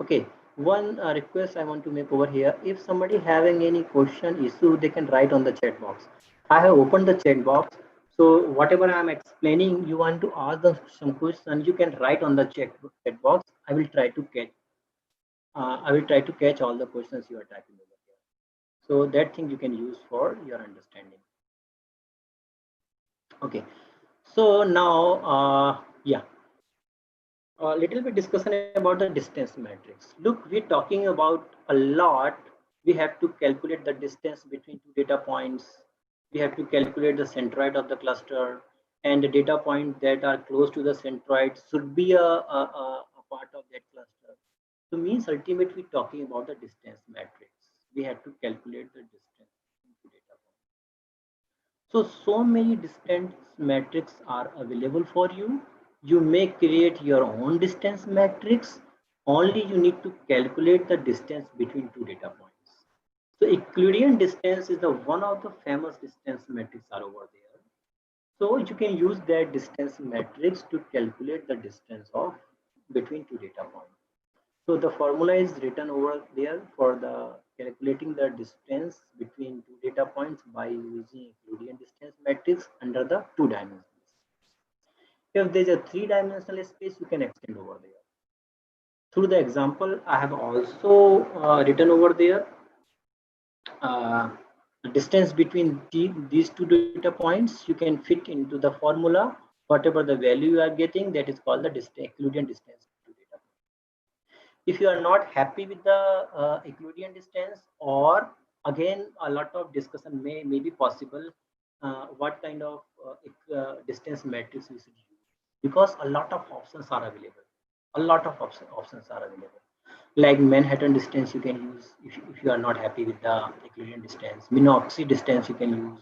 Okay, one request I want to make over here. If somebody having any question issue, they can write on the chat box. I have opened the chat box. So whatever I'm explaining, you want to ask them some question, you can write on the chat box. I will try to catch all the questions you are typing over here. So that thing you can use for your understanding. Okay. So now, yeah. A little bit discussion about the distance matrix. Look, we're talking about a lot. We have to calculate the distance between two data points. We have to calculate the centroid of the cluster, and the data points that are close to the centroid should be a part of that cluster. So means ultimately talking about the distance matrix. We have to calculate the distance between two data points. So many distance metrics are available for you. You may create your own distance matrix. Only you need to calculate the distance between two data points. So Euclidean distance is the one of the famous distance metrics are over there. So you can use that distance matrix to calculate the distance of between two data points. So the formula is written over there for the calculating the distance between two data points by using Euclidean distance matrix under the two dimensions. If there's a three-dimensional space, you can extend over there. Through the example, I have also written over there uh, the distance between these two data points. You can fit into the formula. Whatever the value you are getting, that is called the Euclidean distance to data. If you are not happy with the Euclidean distance, or again a lot of discussion may be possible, what kind of distance matrix we should use, because a lot of options are available. A lot of options are available, like Manhattan distance you can use if you are not happy with the Euclidean distance. Minoxidil distance you can use.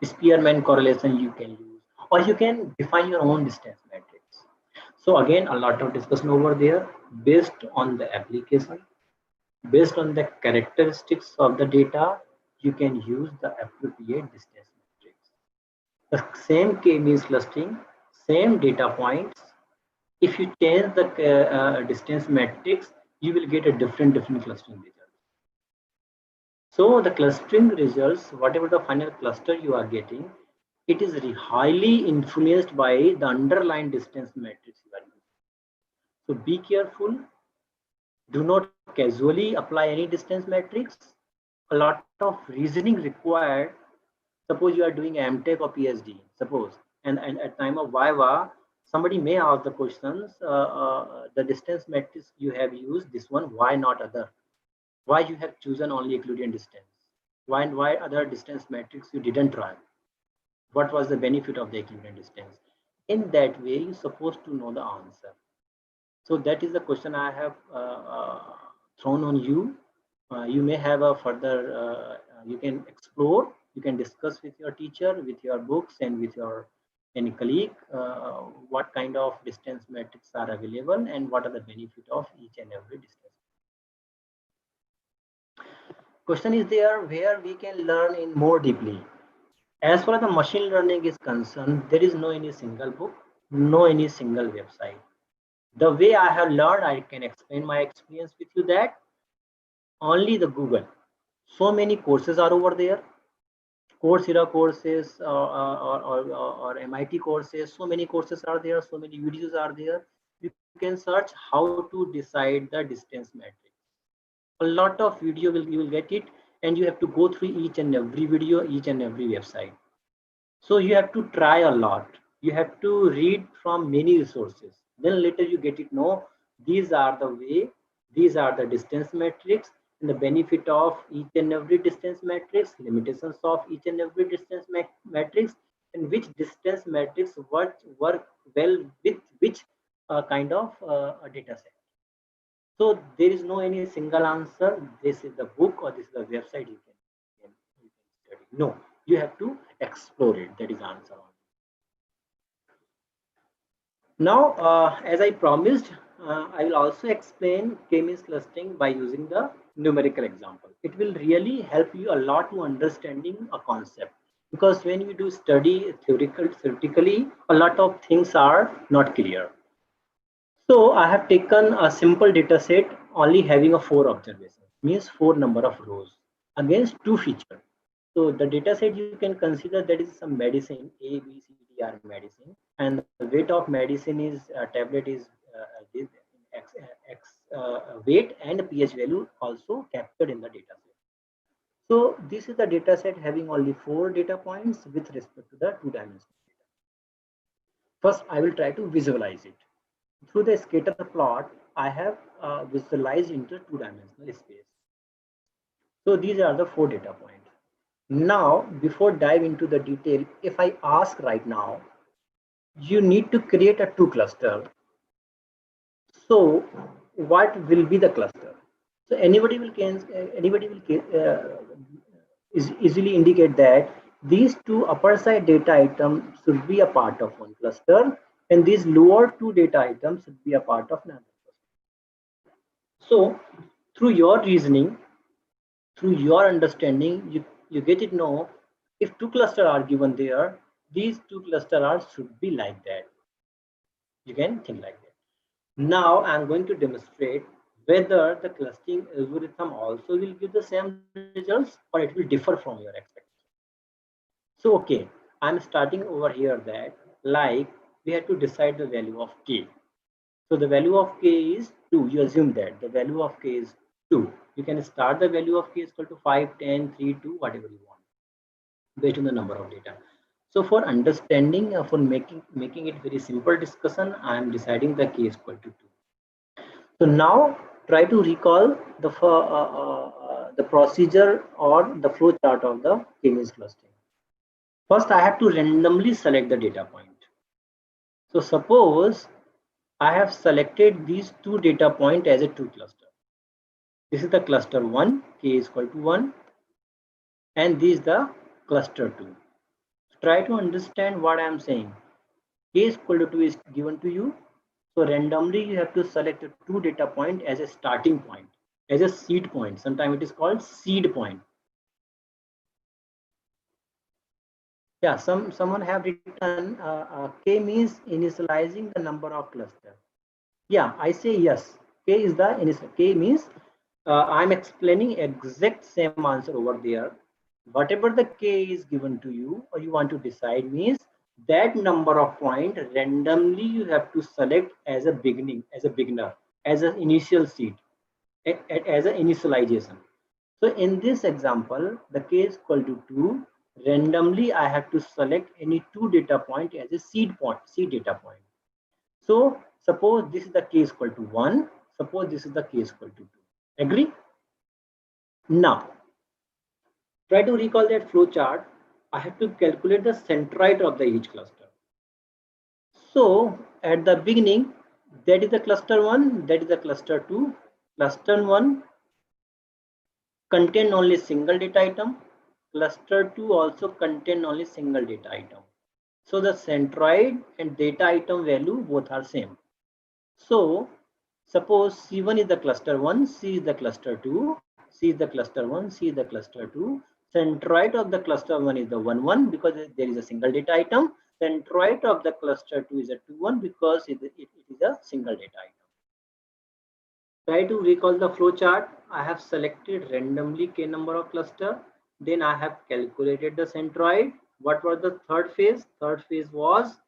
Spearman correlation you can use, or you can define your own distance matrix. So again, a lot of discussion over there based on the application, based on the characteristics of the data. You can use the appropriate distance matrix. The same k-means clustering, same data points. If you change the distance matrix, you will get a different clustering results. So the clustering results, whatever the final cluster you are getting, it is highly influenced by the underlying distance matrix you are using. So be careful. Do not casually apply any distance matrix. A lot of reasoning required. Suppose you are doing MTech or PhD, suppose, and at time of Viva, somebody may ask the questions, the distance matrix you have used, this one, why not other? Why you have chosen only Euclidean distance? Why other distance matrix you didn't try? What was the benefit of the Euclidean distance? In that way, you're supposed to know the answer. So that is the question I have thrown on you. You may have a further, you can explore, you can discuss with your teacher, with your books, and with your any colleague, what kind of distance metrics are available and what are the benefit of each and every distance. Question is there where we can learn in more deeply. As far as the machine learning is concerned, there is no any single book, no any single website. The way I have learned, I can explain my experience with you that only the Google. So many courses are over there. Coursera courses or MIT courses. So many courses are there. So many videos are there. You can search how to decide the distance matrix. A lot of video you will get it, and you have to go through each and every video, each and every website. So you have to try a lot. You have to read from many resources. Then later you get it. No, these are the way. These are the distance metrics and the benefit of each and every distance matrix, limitations of each and every distance matrix, and which distance matrix work well with which kind of data set. So there is no any single answer. This is the book or this is the website you can study. No, you have to explore it. That is the answer. Now, as I promised, I will also explain k-means clustering by using the numerical example. It will really help you a lot to understanding a concept, because when you do study theoretically, a lot of things are not clear. So I have taken a simple data set only having a 4 observations, means 4 number of rows against 2 features. So the data set you can consider that is some medicine, A, B, C, D are medicine, and the weight of medicine is tablet is X weight, and pH value also captured in the data set. So this is the data set having only 4 data points with respect to the 2-dimensional data. First, I will try to visualize it. Through the scatter plot, I have visualized into 2-dimensional space. So these are the 4 data points. Now, before dive into the detail, if I ask right now, you need to create a 2 cluster. So what will be the cluster? So anybody will easily indicate that these two upper side data items should be a part of one cluster, and these lower two data items should be a part of another cluster. So through your reasoning, through your understanding, you get it know if two clusters are given there, these two clusters should be like that. You can think like that. Now I'm going to demonstrate whether the clustering algorithm also will give the same results or it will differ from your expectation. So okay, I'm starting over here that like we have to decide the value of k. So the value of k is 2. You assume that the value of k is 2. You can start the value of k is equal to 5, 10, 3, 2, whatever you want, based on the number of data. So for understanding, for making it very simple discussion, I am deciding the k is equal to 2. So now try to recall the procedure or the flow chart of the k-means clustering. First, I have to randomly select the data point. So suppose I have selected these two data point as a two cluster. This is the cluster 1, k is equal to 1, and this is the cluster 2. Try to understand what I am saying. K is equal to 2 is given to you. So randomly you have to select a two data point as a starting point, as a seed point. Sometimes it is called seed point. Yeah, someone have written k means initializing the number of cluster. Yeah, I say yes. K is the initial. K means I'm explaining exact same answer over there. Whatever the k is given to you or you want to decide means that number of point randomly you have to select as a beginning, as a beginner, as an initial seed, as an initialization. So in this example, the k is equal to 2. Randomly, I have to select any two data point as a seed point, seed data point. So suppose this is the k is equal to 1. Suppose this is the k is equal to 2. Agree? Now, try to recall that flow chart. I have to calculate the centroid of the each cluster. So at the beginning, that is the cluster 1, that is the cluster 2. Cluster 1 contain only single data item. Cluster 2 also contain only single data item. So the centroid and data item value both are same. So suppose C1 is the cluster 1, C is the cluster 2, C is the cluster 1, C is the cluster 2. Centroid of the cluster 1 is the 1, 1 because there is a single data item. Centroid of the cluster 2 is a 2, 1 because it is a single data item. Try to recall the flow chart. I have selected randomly k number of cluster. Then I have calculated the centroid. What was the third phase? Third phase was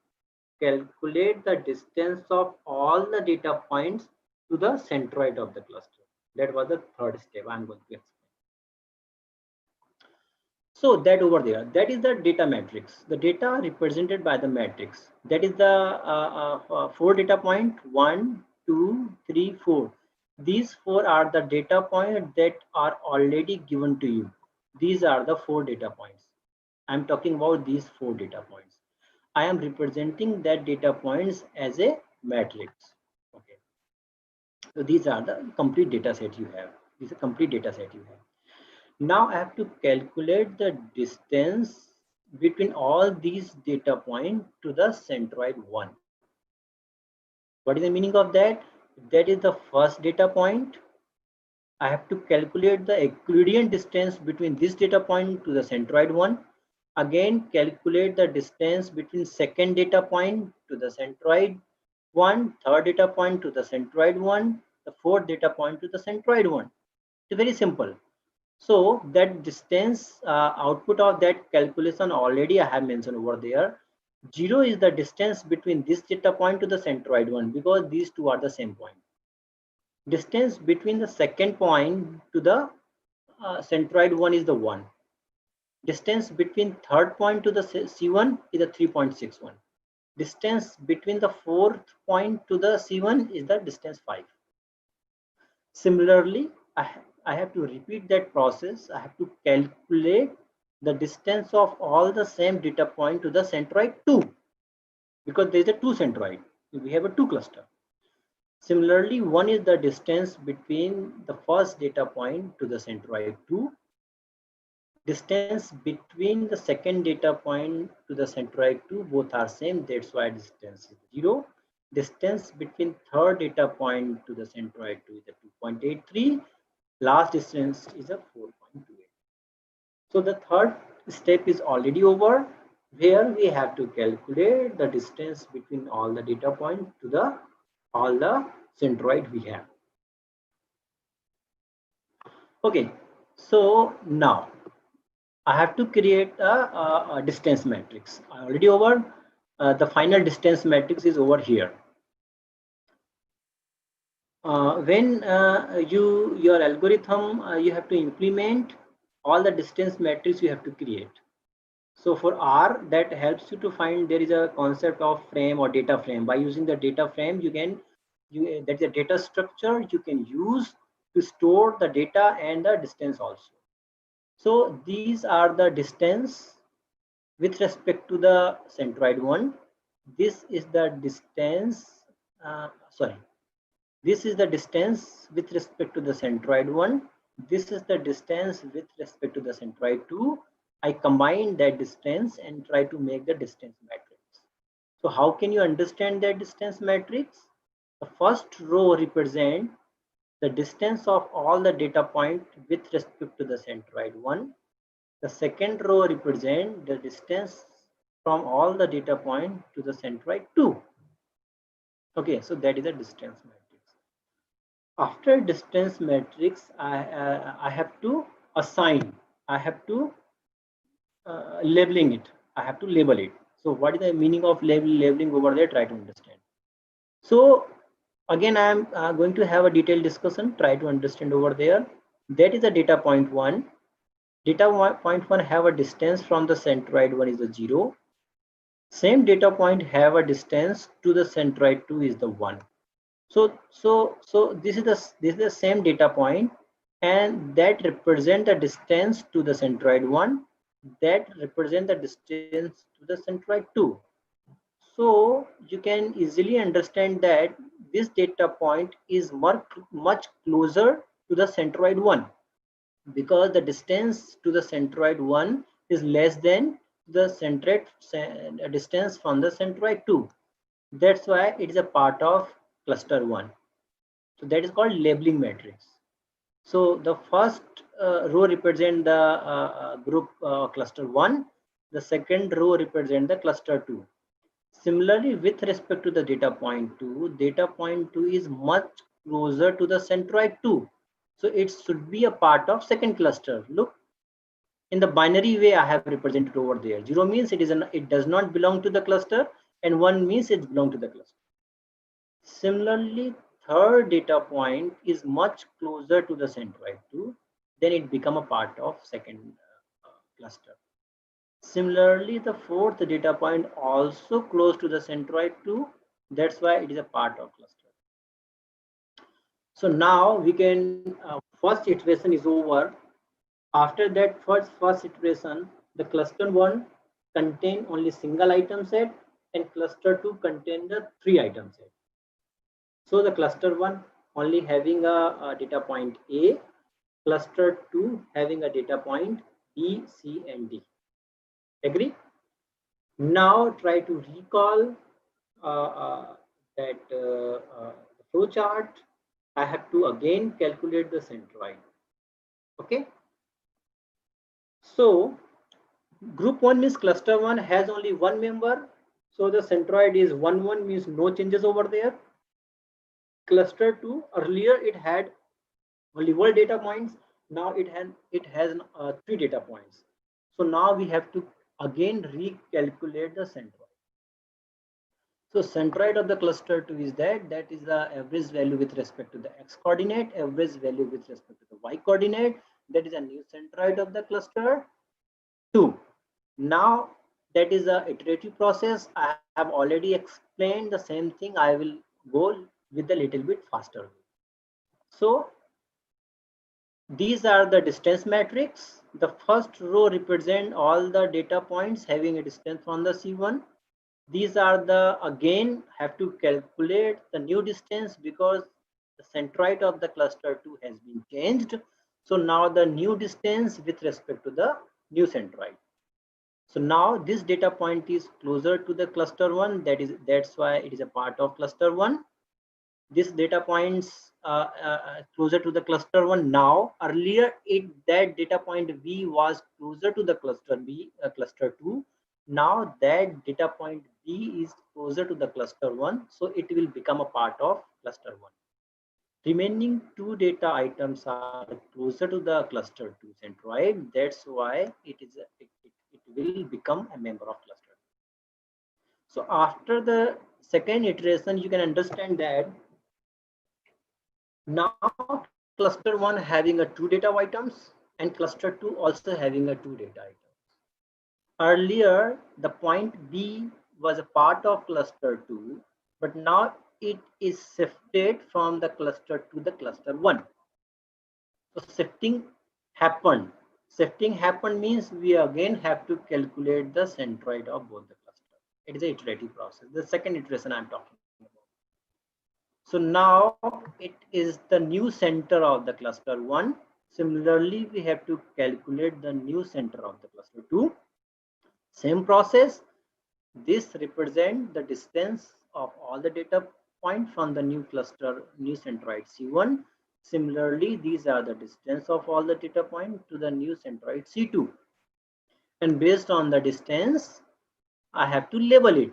calculate the distance of all the data points to the centroid of the cluster. That was the third step I'm going to explain. So that over there, that is the data matrix. The data represented by the matrix. That is the 4 data point, 1, 2, 3, 4. These 4 are the data points that are already given to you. These are the 4 data points. I'm talking about these 4 data points. I am representing that data points as a matrix. Okay. So these are the complete data set you have. This is a complete data set you have. Now I have to calculate the distance between all these data points to the centroid 1. What is the meaning of that? That is the first data point. I have to calculate the Euclidean distance between this data point to the centroid 1. Again, calculate the distance between second data point to the centroid 1, third data point to the centroid 1, the fourth data point to the centroid 1. It's very simple. So that distance output of that calculation already I have mentioned over there. 0 is the distance between this data point to the centroid 1 because these two are the same point. Distance between the second point to the centroid 1 is the 1. Distance between third point to the C1 is the 3.61. Distance between the fourth point to the C1 is the distance 5. Similarly, I have to repeat that process. I have to calculate the distance of all the same data point to the centroid 2 because there is a 2 centroid. We have a 2 cluster. Similarly, 1 is the distance between the first data point to the centroid 2. Distance between the second data point to the centroid 2, both are same. That's why distance is 0. Distance between third data point to the centroid 2 is a 2.83. Last distance is a 4.28. So the third step is already over, where we have to calculate the distance between all the data points to the all the centroid we have. Okay, so now I have to create a distance matrix. I already over. The final distance matrix is over here. When your algorithm, you have to implement all the distance matrix you have to create. So for R, that helps you to find there is a concept of frame or data frame. By using the data frame, that's a data structure you can use to store the data and the distance also. So these are the distance with respect to the centroid 1. This is the distance, this is the distance with respect to the centroid 1. This is the distance with respect to the centroid 2. I combine that distance and try to make the distance matrix. So how can you understand that distance matrix? The first row represents the distance of all the data points with respect to the centroid 1. The second row represents the distance from all the data points to the centroid 2. Okay, so that is a distance matrix. After distance matrix, I have to assign, I have to labeling it, I have to label it. So what is the meaning of labeling over there? Try to understand. So again, I am going to have a detailed discussion. Try to understand over there. That is the data point 1. Data point 1 have a distance from the centroid 1 is the 0. Same data point have a distance to the centroid 2 is the 1. So this is the same data point, and that represent the distance to the centroid 1, that represent the distance to the centroid 2. So you can easily understand that this data point is much closer to the centroid 1, because the distance to the centroid 1 is less than the distance from the centroid 2. That's why it is a part of cluster 1. So that is called labeling matrix. So the first row represent the group cluster 1. The second row represent the cluster 2. Similarly, with respect to the data point 2 is much closer to the centroid 2. So it should be a part of second cluster. Look, in the binary way I have represented over there. 0 means it does not belong to the cluster, and 1 means it belongs to the cluster. Similarly, third data point is much closer to the centroid 2, then it become a part of second cluster. Similarly, the fourth data point also close to the centroid 2, that's why it is a part of cluster. So now we can first iteration is over. After that first iteration, the cluster 1 contain only single item set, and cluster 2 contain the 3 item set. So the cluster 1 only having a data point A, cluster 2 having a data point B, C, and D. Agree? Now try to recall that flow chart. I have to again calculate the centroid. Okay. So group 1 means cluster 1 has only one member. So the centroid is 1, 1 means no changes over there. Cluster 2, earlier it had only 1 data points. Now it has 3 data points. So now we have to again recalculate the centroid. So centroid of the cluster 2 is that is the average value with respect to the x coordinate, average value with respect to the y coordinate. That is a new centroid of the cluster 2. Now that is a iterative process. I have already explained the same thing. I will go with a little bit faster. So these are the distance matrix. The first row represent all the data points having a distance from the C1. These are the, again, have to calculate the new distance because the centroid of the cluster 2 has been changed. So now the new distance with respect to the new centroid. So now this data point is closer to the cluster 1. That's why it is a part of cluster 1. This data points closer to the cluster 1. Now earlier that data point B was closer to the cluster B, cluster 2. Now that data point B is closer to the cluster 1, so it will become a part of cluster 1. Remaining two data items are closer to the cluster 2 centroid. That's why it will become a member of cluster 2. So after the second iteration, you can understand that now cluster 1 having a 2 data items and cluster 2 also having a 2 data items. Earlier, the point B was a part of cluster 2, but now it is shifted from the cluster to the cluster 1. So shifting happened. Shifting happened means we again have to calculate the centroid of both the clusters. It is an iterative process. The second iteration I'm talking about. So now it is the new center of the cluster 1. Similarly, we have to calculate the new center of the cluster 2. Same process. This represents the distance of all the data points from the new cluster, new centroid C1. Similarly, these are the distance of all the data points to the new centroid C2. And based on the distance, I have to label it.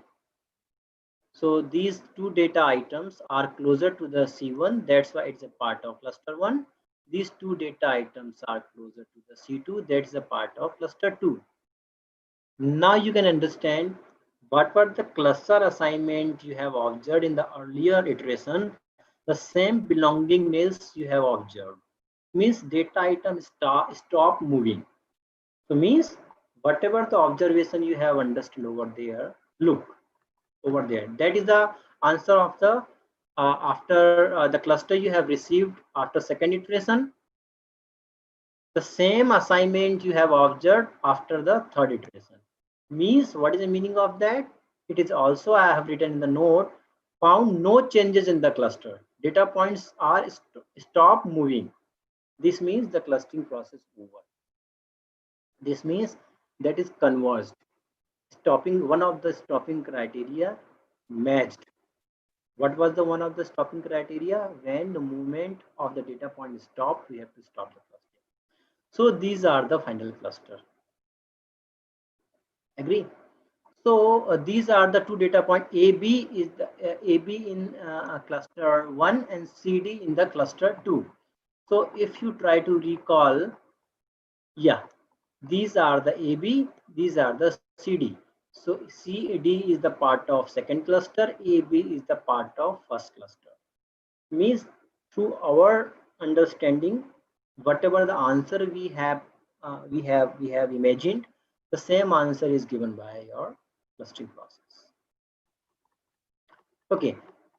So these two data items are closer to the C1. That's why it's a part of cluster 1. These two data items are closer to the C2. That's a part of cluster 2. Now you can understand what were the cluster assignment you have observed in the earlier iteration. The same belongingness you have observed means data item stop moving. So means whatever the observation you have understood over there, look over there. That is the answer of the after the cluster you have received after second iteration. The same assignment you have observed after the third iteration. Means what is the meaning of that? It is also, I have written in the note, found no changes in the cluster. Data points are stop moving. This means the clustering process over. This means that is converged. Stopping, one of the stopping criteria matched. What was the one of the stopping criteria? When the movement of the data point is stopped, we have to stop the clustering. So these are the final cluster. Agree? So these are the two data point. AB is the AB in cluster 1 and CD in the cluster 2. So if you try to recall, yeah, these are the AB, these are the CD. So CD is the part of second cluster, AB is the part of first cluster. Means through our understanding, whatever the answer we have imagined, the same answer is given by your clustering process. Okay,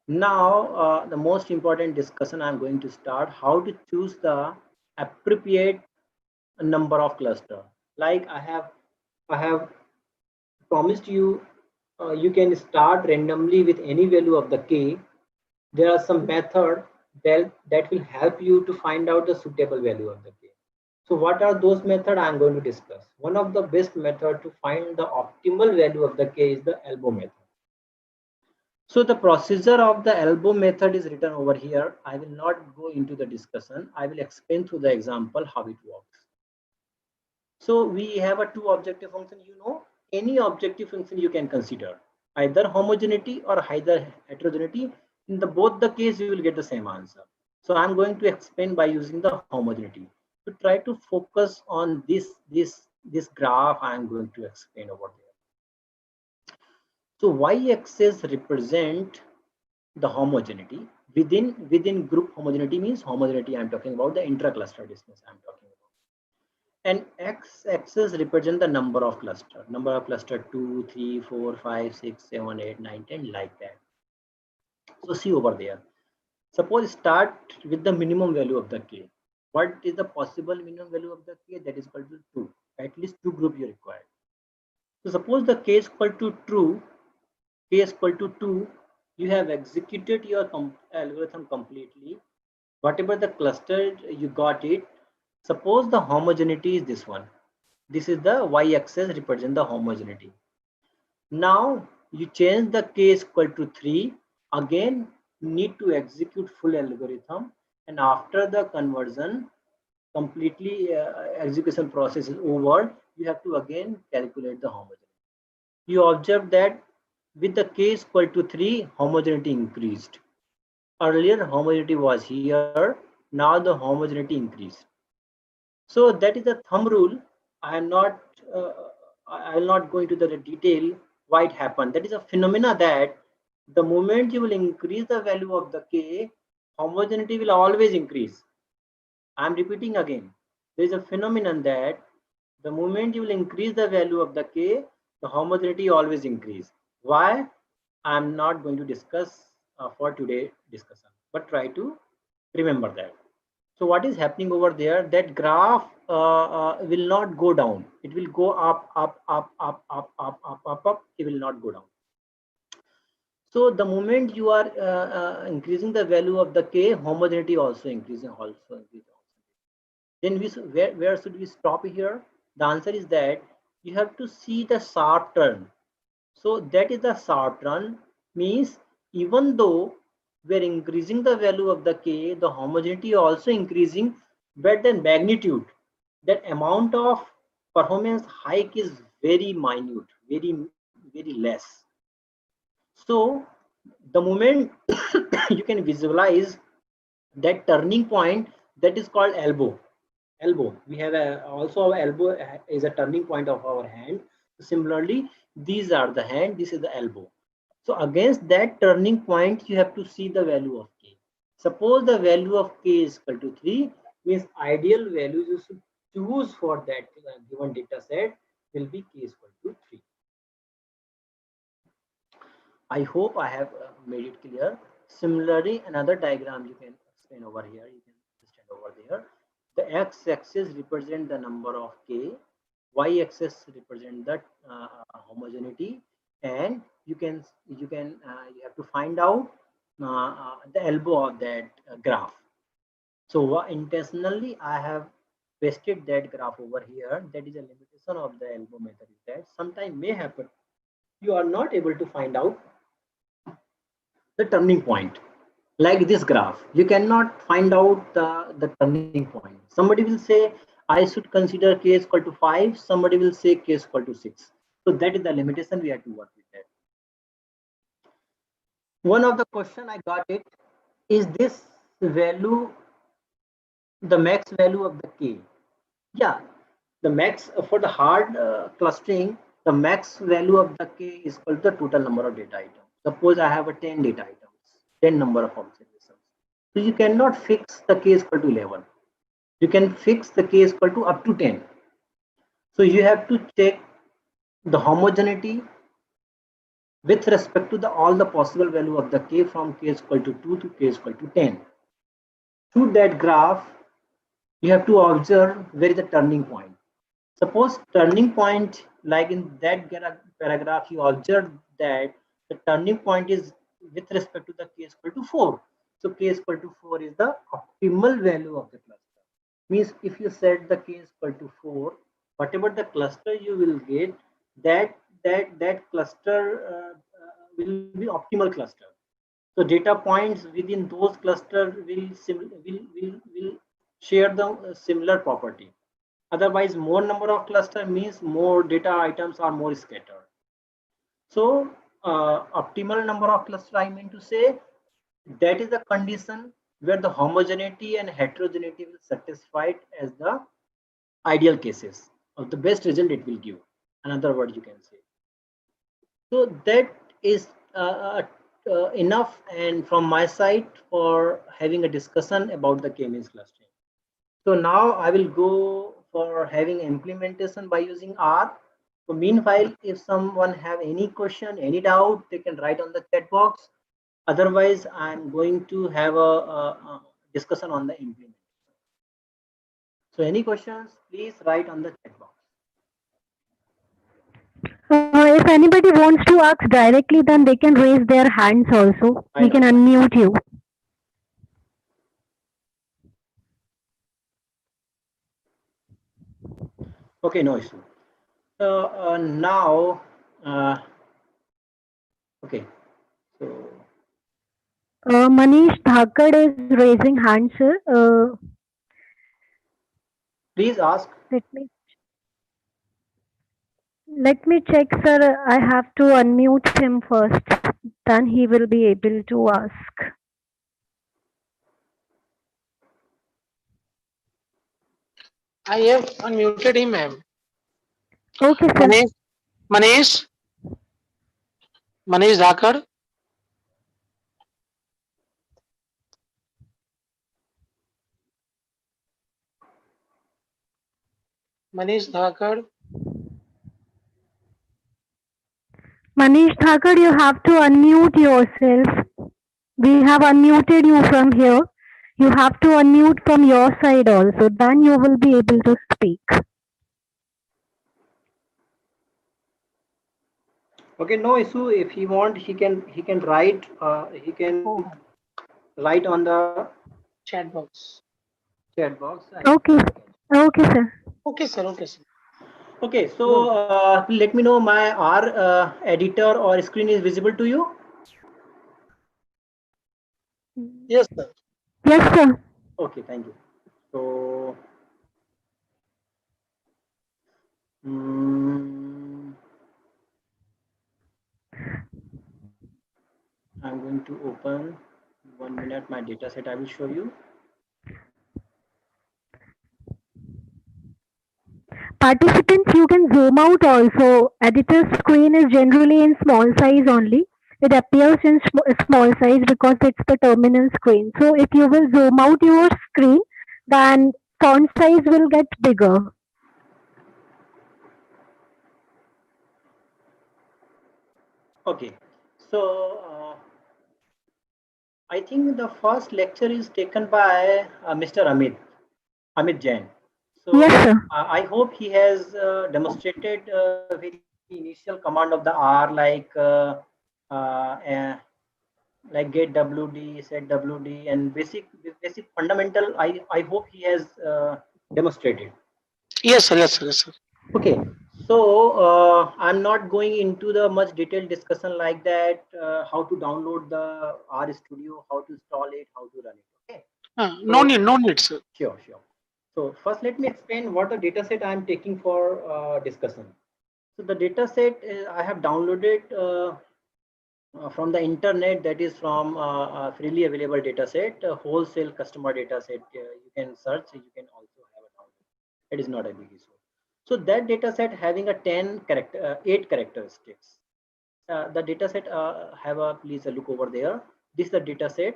now the most important discussion I'm going to start, how to choose the appropriate number of cluster. Like I have promised you, you can start randomly with any value of the k. There are some method that will help you to find out the suitable value of the k. So what are those methods I'm going to discuss? One of the best method to find the optimal value of the k is the elbow method. So the procedure of the elbow method is written over here. I will not go into the discussion. I will explain through the example how it works. So we have a two objective function, you know, any objective function you can consider, either homogeneity or either heterogeneity. In the both the case, you will get the same answer. So I'm going to explain by using the homogeneity. To try to focus on this graph, I'm going to explain over there. So y-axis represent the homogeneity. Within group homogeneity means homogeneity, I'm talking about the intra-cluster distance I'm talking about. And x-axis represent the number of cluster. Number of cluster 2, 3, 4, 5, 6, 7, 8, 9, 10, like that. So see over there. Suppose start with the minimum value of the k. What is the possible minimum value of the k? That is equal to 2. At least two group you require. So suppose the k is equal to true, k is equal to 2, you have executed your algorithm completely. Whatever the cluster you got it, suppose the homogeneity is this one. This is the y-axis represent the homogeneity. Now you change the k is equal to 3. Again, need to execute full algorithm, and after the conversion completely execution process is over, you have to again calculate the homogeneity. You observe that with the k is equal to 3, homogeneity increased. Earlier homogeneity was here, now the homogeneity increased. So that is a thumb rule. I am not I will not go into the detail why it happened. That is a phenomena that the moment you will increase the value of the k, homogeneity will always increase. I am repeating again. There is a phenomenon that the moment you will increase the value of the k, the homogeneity always increase. Why? I am not going to discuss for today discussion, but try to remember that. So what is happening over there? That graph will not go down. It will go up, up, up, up, up, up, up, up, up. It will not go down. So the moment you are increasing the value of the k, homogeneity also increasing, Then where should we stop here? The answer is that you have to see the sharp turn. So that is the sharp turn, means even though we're increasing the value of the k, the homogeneity also increasing, but the magnitude, that amount of performance hike is very minute, very less. So the moment you can visualize that turning point, that is called elbow. We have also our elbow is a turning point of our hand. Similarly, these are the hand, this is the elbow. So against that turning point, you have to see the value of k. Suppose the value of k is equal to 3, means ideal values you should choose for that given data set will be k is equal to 3. I hope I have made it clear. Similarly, another diagram you can explain over here. You can extend over there. The x-axis represent the number of k, y-axis represent the homogeneity, and you have to find out the elbow of that graph. So intentionally I have pasted that graph over here. That is a limitation of the elbow method, is that sometime may happen you are not able to find out the turning point. Like this graph, you cannot find out the turning point. Somebody will say I should consider k is equal to 5, somebody will say k is equal to 6. So that is the limitation, we have to work with that. One of the question I got it, is this value the max value of the k? Yeah, the max for the hard clustering, the max value of the k is equal to the total number of data items. Suppose I have a 10 data items, 10 number of observations. So you cannot fix the k is equal to 11. You can fix the k is equal to up to 10. So you have to check the homogeneity with respect to all the possible value of the k from k is equal to 2 to k is equal to 10. Through that graph, you have to observe where is the turning point. Suppose turning point, like in that paragraph, you observe that the turning point is with respect to the k is equal to 4. So k is equal to 4 is the optimal value of the cluster. Means if you set the k is equal to 4, whatever the cluster you will get, that cluster will be optimal cluster. So data points within those clusters will share the similar property. Otherwise, more number of cluster means more data items are more scattered. So optimal number of cluster, I mean to say, that is the condition where the homogeneity and heterogeneity will satisfied as the ideal cases of the best result it will give. Another word you can say. So that is enough, and from my side for having a discussion about the k-means clustering. So now I will go for having implementation by using R. So meanwhile, if someone have any question, any doubt, they can write on the chat box. Otherwise, I'm going to have a discussion on the implementation. So any questions, please write on the chat box. If anybody wants to ask directly, then they can raise their hands also. We can unmute you. Okay, no issue. Now, okay, so Manish Dhakad is raising hand, sir. please ask. Let me let me check, sir. I have to unmute him first. Then he will be able to ask. I have unmuted him, ma'am. Okay, sir. Manish, Manish, Manish Dhakar. Manish Dhakar. Manish Thakur, you have to unmute yourself. We have unmuted you from here. You have to unmute from your side also. Then you will be able to speak. Okay, no issue. If he want, he can write. He can Oh, write on the chat box. chat box. Okay. Okay, sir. Okay, sir. Okay, sir. Okay, so let me know my R editor or screen is visible to you. Yes, sir. Yes, sir. Okay, thank you. So, I'm going to open 1 minute my data set. I will show you. Participants, you can zoom out also. Editor screen is generally in small size only. It appears in small size because it's the terminal screen. So if you will zoom out your screen, then font size will get bigger. Okay, so I think the first lecture is taken by Mr. Amit Jain. So Yes, sir. I hope he has demonstrated very initial command of the R like get WD, set WD, and basic fundamental. I hope he has demonstrated. Yes, sir. Yes, sir. Yes, sir. Okay, so I'm not going into the much detailed discussion like that. How to download the R Studio, how to install it, how to run it. Okay. No So need. No need, sir. sure, sure. So first, let me explain what the dataset I am taking for discussion. So the dataset I have downloaded from the internet. That is from a freely available dataset, a wholesale customer dataset. You can search. You can also have a download. It is not a big issue. So that dataset having a 8 characteristics. The dataset have a please look over there. This is the dataset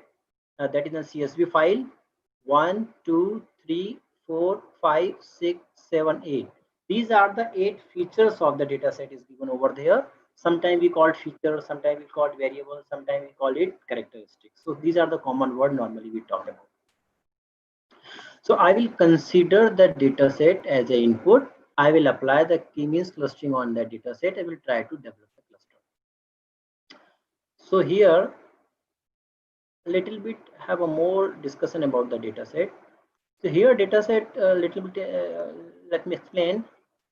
that is a CSV file. 1, 2, 3, 4, 5, 6, 7, 8. These are the 8 features of the dataset is given over there. Sometimes we call it feature, sometimes we call it variable, sometimes we call it characteristics. So these are the common word normally we talk about. So I will consider the data set as an input. I will apply the k-means clustering on that data set. I will try to develop the cluster. So here, a little bit have a more discussion about the data set. So here data set a little bit, let me explain.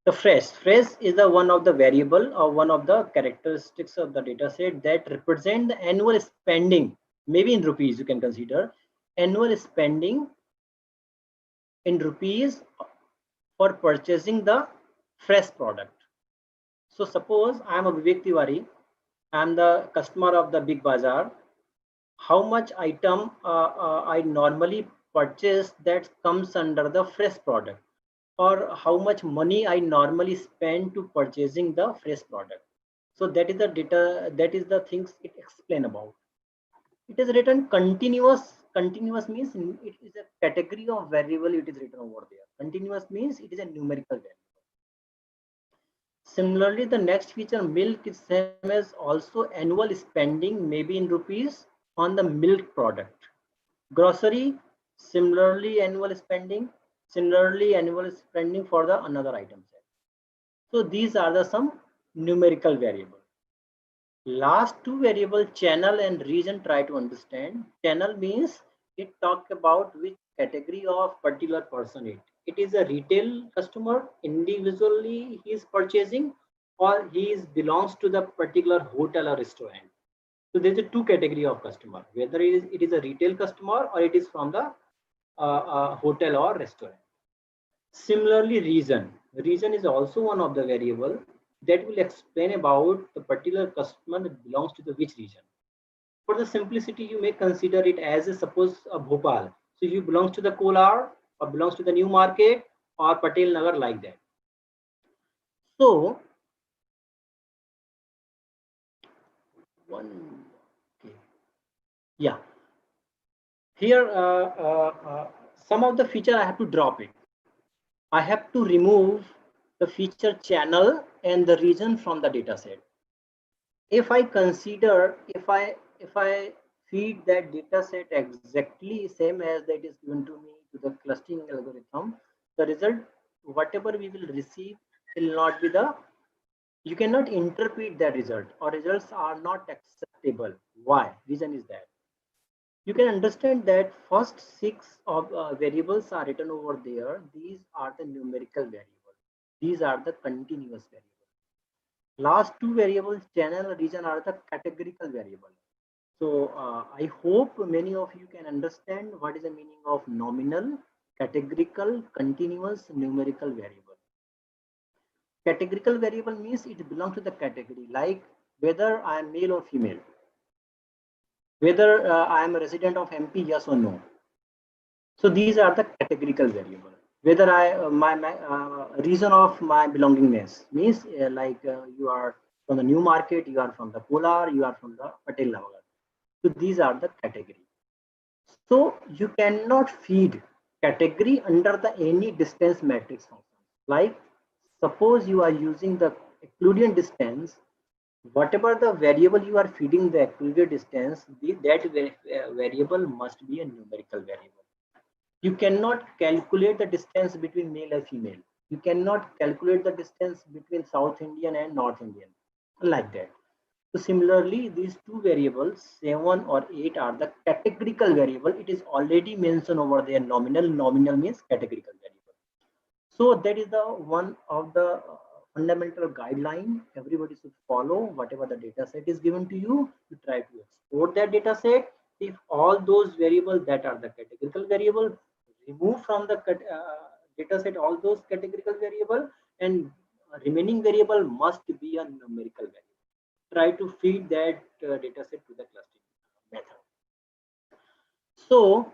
The fresh is the one of the variable or one of the characteristics of the data set that represent the annual spending, maybe in rupees you can consider, annual spending in rupees for purchasing the fresh product. So suppose I am a Vivek Tiwari, I am the customer of the Big Bazaar. How much item I normally purchase that comes under the fresh product, or how much money I normally spend to purchasing the fresh product. So that is the data, that is the things it explain about. It is written continuous. Continuous means it is a category of variable. It is written over there. Continuous means it is a numerical value. Similarly, the next feature milk is same as also annual spending, maybe in rupees, on the milk product. Grocery, similarly annual spending. Similarly annual spending for the another item set. So these are the some numerical variable. Last two variable channel and region try to understand. Channel means it talk about which category of particular person it. it is a retail customer, individually he is purchasing, or he is belongs to the particular hotel or restaurant. So there's a two category of customer, whether it is a retail customer or it is from the hotel or restaurant. Similarly, reason is also one of the variable that will explain about the particular customer that belongs to the which region. For the simplicity, you may consider it as a suppose a Bhopal. So you belongs to the Kolar or belongs to the New Market or Patel Nagar, like that. So one, okay, yeah. Here, some of the feature I have to drop it. I have to remove the feature channel and the region from the data set. If I consider, if I feed that data set exactly same as that is given to me to the clustering algorithm, the result, whatever we will receive, will not be the, you cannot interpret that result, or results are not acceptable. Why? Reason is that you can understand that first six of variables are written over there. These are the numerical variables. These are the continuous variables. Last two variables, channel and region, are the categorical variables. So I hope many of you can understand what is the meaning of nominal, categorical, continuous, numerical variable. Categorical variable means it belongs to the category, like whether I am male or female, whether I am a resident of MP, yes or no. So these are the categorical variable. Whether my reason of my belongingness means you are from the New Market, you are from the Kolar, you are from the Patel Nagar. So these are the category. So you cannot feed category under the any distance matrix function. Like suppose you are using the Euclidean distance, whatever the variable you are feeding the Euclidean distance, that variable must be a numerical variable. You cannot calculate the distance between male and female. You cannot calculate the distance between South Indian and North Indian, like that. So similarly, these two variables, 7 or 8, are the categorical variable. It is already mentioned over there, nominal. Nominal means categorical variable. So that is the one of the fundamental guideline everybody should follow. Whatever the data set is given to you, you try to export that data set. If all those variables that are the categorical variable, remove from the data set all those categorical variable, and remaining variable must be a numerical variable. Try to feed that data set to the clustering method. So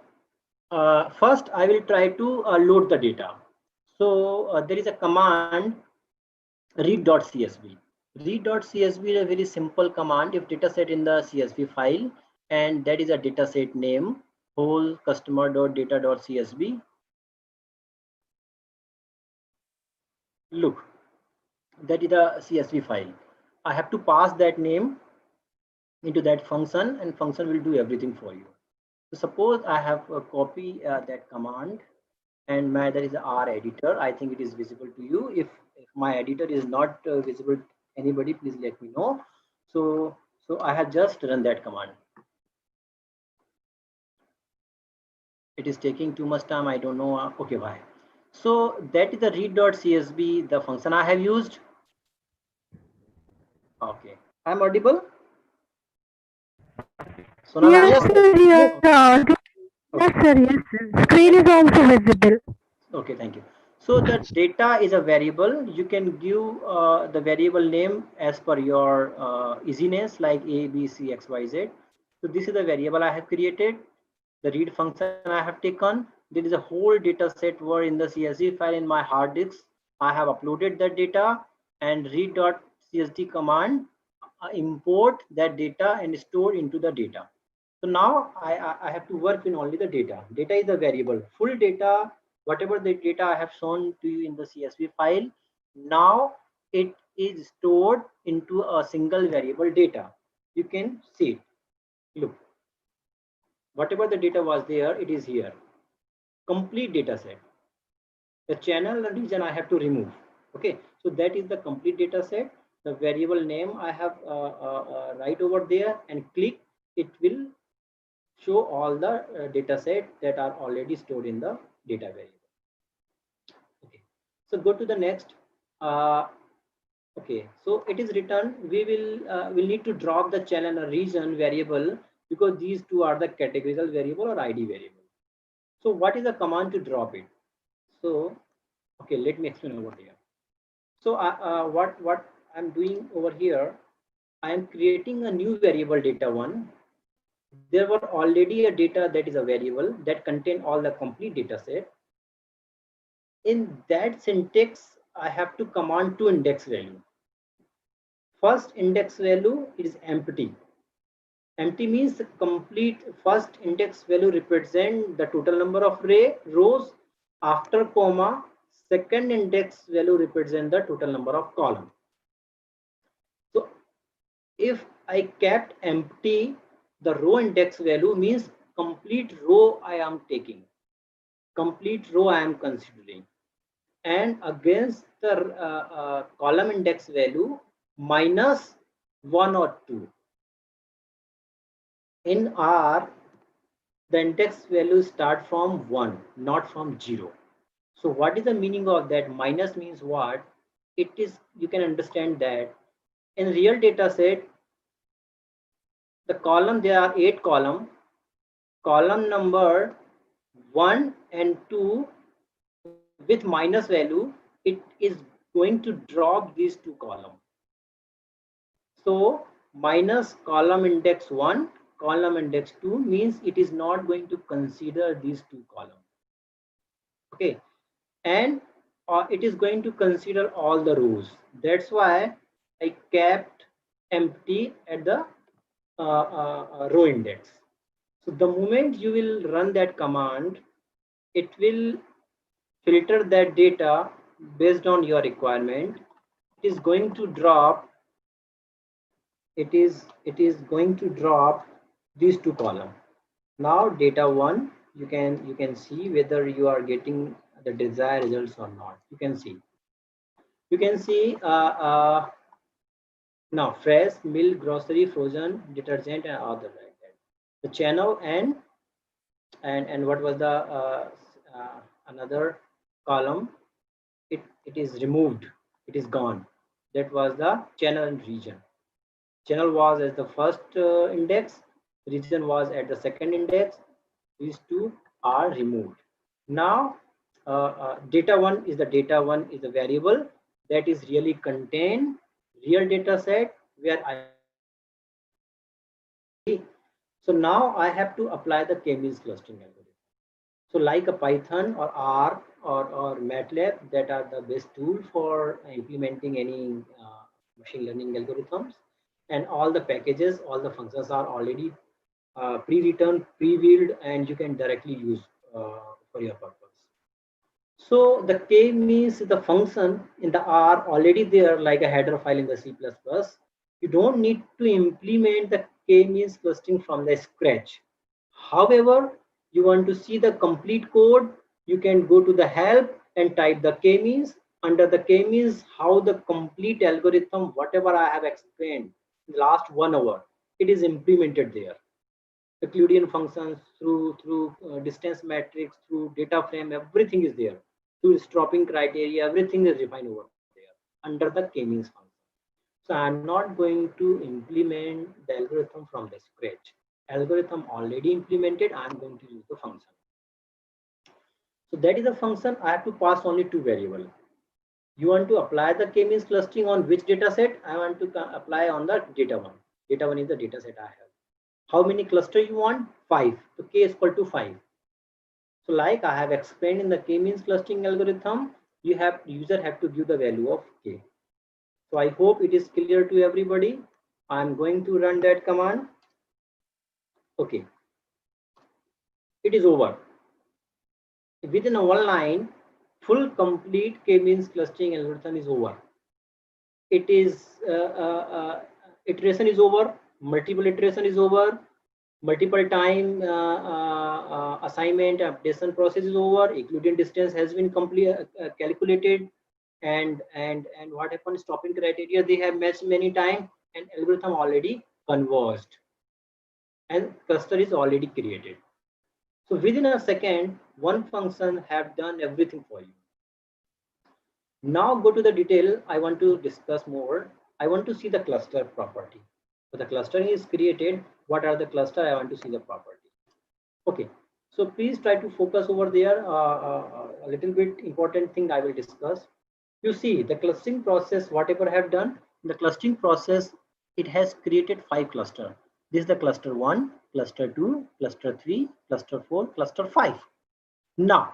first I will try to load the data. So there is a command read.csv. Read.csv is a very simple command. If data set in the CSV file, and that is a data set name, whole customer.data.csv. Look, that is the CSV file. I have to pass that name into that function, and function will do everything for you. So suppose I have a copy that command, and there is a R editor. I think it is visible to you. If my editor is not visible to anybody, please let me know. So I have just run that command. It is taking too much time. I don't know. Okay, why? So that is the read.csv, the function I have used. Okay, I'm audible. So now Yes, sir, yes, yes, sir, yes. Screen is also visible. Okay, thank you. So the data is a variable. You can give the variable name as per your easiness, like A, B, C, X, Y, Z. So this is the variable I have created. The read function I have taken. There is a whole data set were in the CSV file in my hard disk. I have uploaded that data, and read.csv command import that data and store into the data. So now I have to work in only the data. Data is the variable. Full data, whatever the data I have shown to you in the CSV file, now it is stored into a single variable data. You can see it. Look, whatever the data was there, it is here. Complete data set. The channel and region I have to remove. Okay, so that is the complete data set. The variable name I have right over there, and click, it will show all the data set that are already stored in the data variable. So go to the next. Okay, so it is written. We will need to drop the channel or region variable because these two are the categorical variable or ID variable. So what is the command to drop it? So okay, let me explain over here. So what I'm doing over here, I am creating a new variable data1. There were already a data that is a variable that contain all the complete data set. In that syntax, I have to command to index value. First index value is empty. Empty means the complete first index value represent the total number of rows. After comma, second index value represent the total number of column. So if I kept empty, the row index value means complete row I am taking, complete row I am considering, and against the column index value minus 1 or 2. In R, the index value start from 1, not from 0. So what is the meaning of that? Minus means what? It is, you can understand that in real data set, the column, there are 8 columns. Column number 1 and 2 with minus value, it is going to drop these 2 columns. So minus column index 1, column index 2 means it is not going to consider these 2 columns. Okay, and it is going to consider all the rows. That's why I kept empty at the row index. So the moment you will run that command, it will filter that data based on your requirement. It is going to drop. It is going to drop these 2 columns. Now data 1, you can see whether you are getting the desired results or not. You can see now fresh, milk, grocery, frozen, detergent, and other like that. The channel and what was the another column? It is removed. It is gone. That was the channel and region. Channel was as the first index. Region was at the second index. These 2 are removed. Now data1 is the variable that is really contain real data set where I. So now I have to apply the k-means clustering algorithm. So like a Python or R or MATLAB, that are the best tool for implementing any machine learning algorithms, and all the packages, all the functions are already pre-written, pre-built, and you can directly use for your purpose. So the k-means the function in the R already there, like a header file in the C++. You don't need to implement the k-means clustering from the scratch. However, you want to see the complete code, you can go to the help and type the k-means. Under the k-means, how the complete algorithm, whatever I have explained in the last 1 hour, it is implemented there. The Euclidean functions through distance matrix, through data frame, everything is there. Through stropping criteria, everything is defined over there under the k-means function. So I'm not going to implement the algorithm from the scratch. Algorithm already implemented, I'm going to use the function. So that is a function. I have to pass only 2 variables. You want to apply the k-means clustering on which data set? I want to apply on the data1. Data1 is the data set I have. How many cluster you want? 5. So k is equal to 5. So like I have explained in the k-means clustering algorithm, user have to give the value of k. So I hope it is clear to everybody. I'm going to run that command. Okay, it is over. Within a 1 line, full complete k-means clustering algorithm is over. It is iteration is over, multiple iteration is over, multiple time assignment updation process is over, Euclidean distance has been calculated, and what happens, stopping criteria they have matched many times, and algorithm already converged and cluster is already created. So within a second, one function have done everything for you. Now go to the detail. I want to discuss more. I want to see the cluster property. So the cluster is created. What are the cluster? I want to see the property. Okay. So please try to focus over there. A little bit important thing I will discuss. You see the clustering process, whatever I have done, the clustering process, it has created 5 cluster. This is the cluster 1, cluster 2, cluster 3, cluster 4, cluster 5. Now,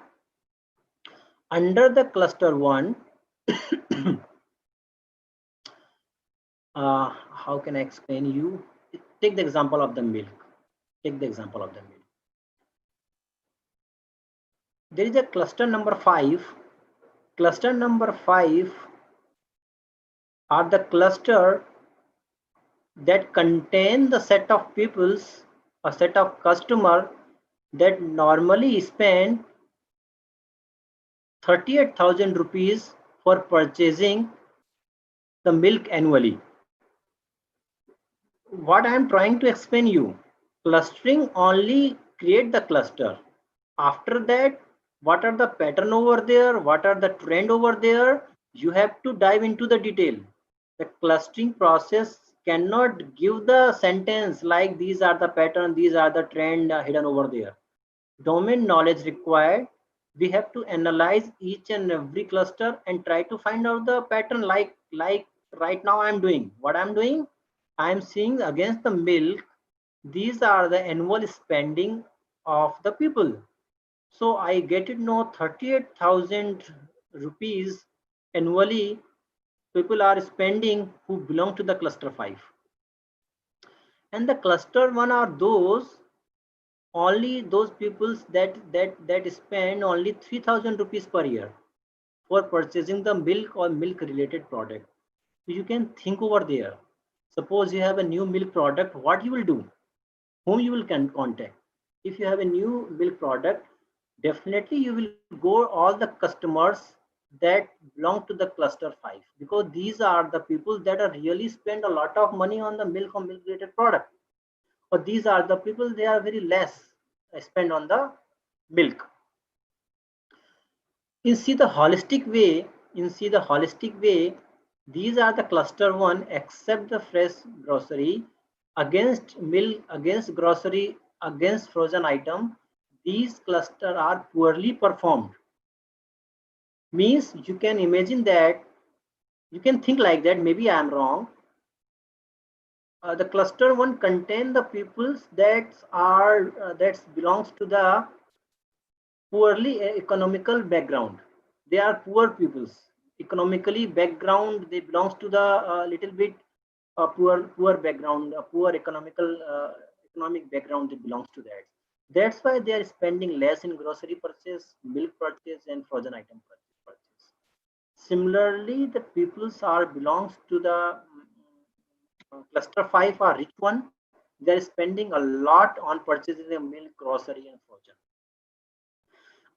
under the cluster 1, how can I explain you? Take the example of the milk. Take the example of the milk. There is a cluster number 5. Cluster number 5 are the cluster that contain the set of peoples, a set of customer that normally spend 38,000 rupees for purchasing the milk annually. What I am trying to explain you, clustering only create the cluster. After that, what are the pattern over there? What are the trend over there? You have to dive into the detail. The clustering process cannot give the sentence like these are the pattern, these are the trend hidden over there. Domain knowledge required. We have to analyze each and every cluster and try to find out the pattern like right now I'm doing. What I'm doing? I'm seeing against the milk. These are the annual spending of the people. So I get to know 38,000 rupees annually people are spending who belong to the cluster 5. And the cluster 1 are those only those peoples that spend only 3,000 rupees per year for purchasing the milk or milk related product. So you can think over there. Suppose you have a new milk product, what you will do? Whom you will contact? If you have a new milk product, definitely you will go all the customers that belong to the cluster 5, because these are the people that are really spend a lot of money on the milk or milk related product. Or these are the people they are very less spend on the milk. In see the holistic way, these are the cluster 1 except the fresh grocery, against milk, against grocery, against frozen item. These cluster are poorly performed. Means you can imagine that, you can think like that, maybe I am wrong. The cluster 1 contain the peoples that are that belongs to the poorly economical background. They are poor peoples. Economically background, they belongs to the little bit poor background, poor economic background, they belongs to that. That's why they are spending less in grocery purchase, milk purchase, and frozen item purchase. Similarly, the peoples are belongs to the cluster 5 are rich one. They are spending a lot on purchasing the milk, grocery, and frozen.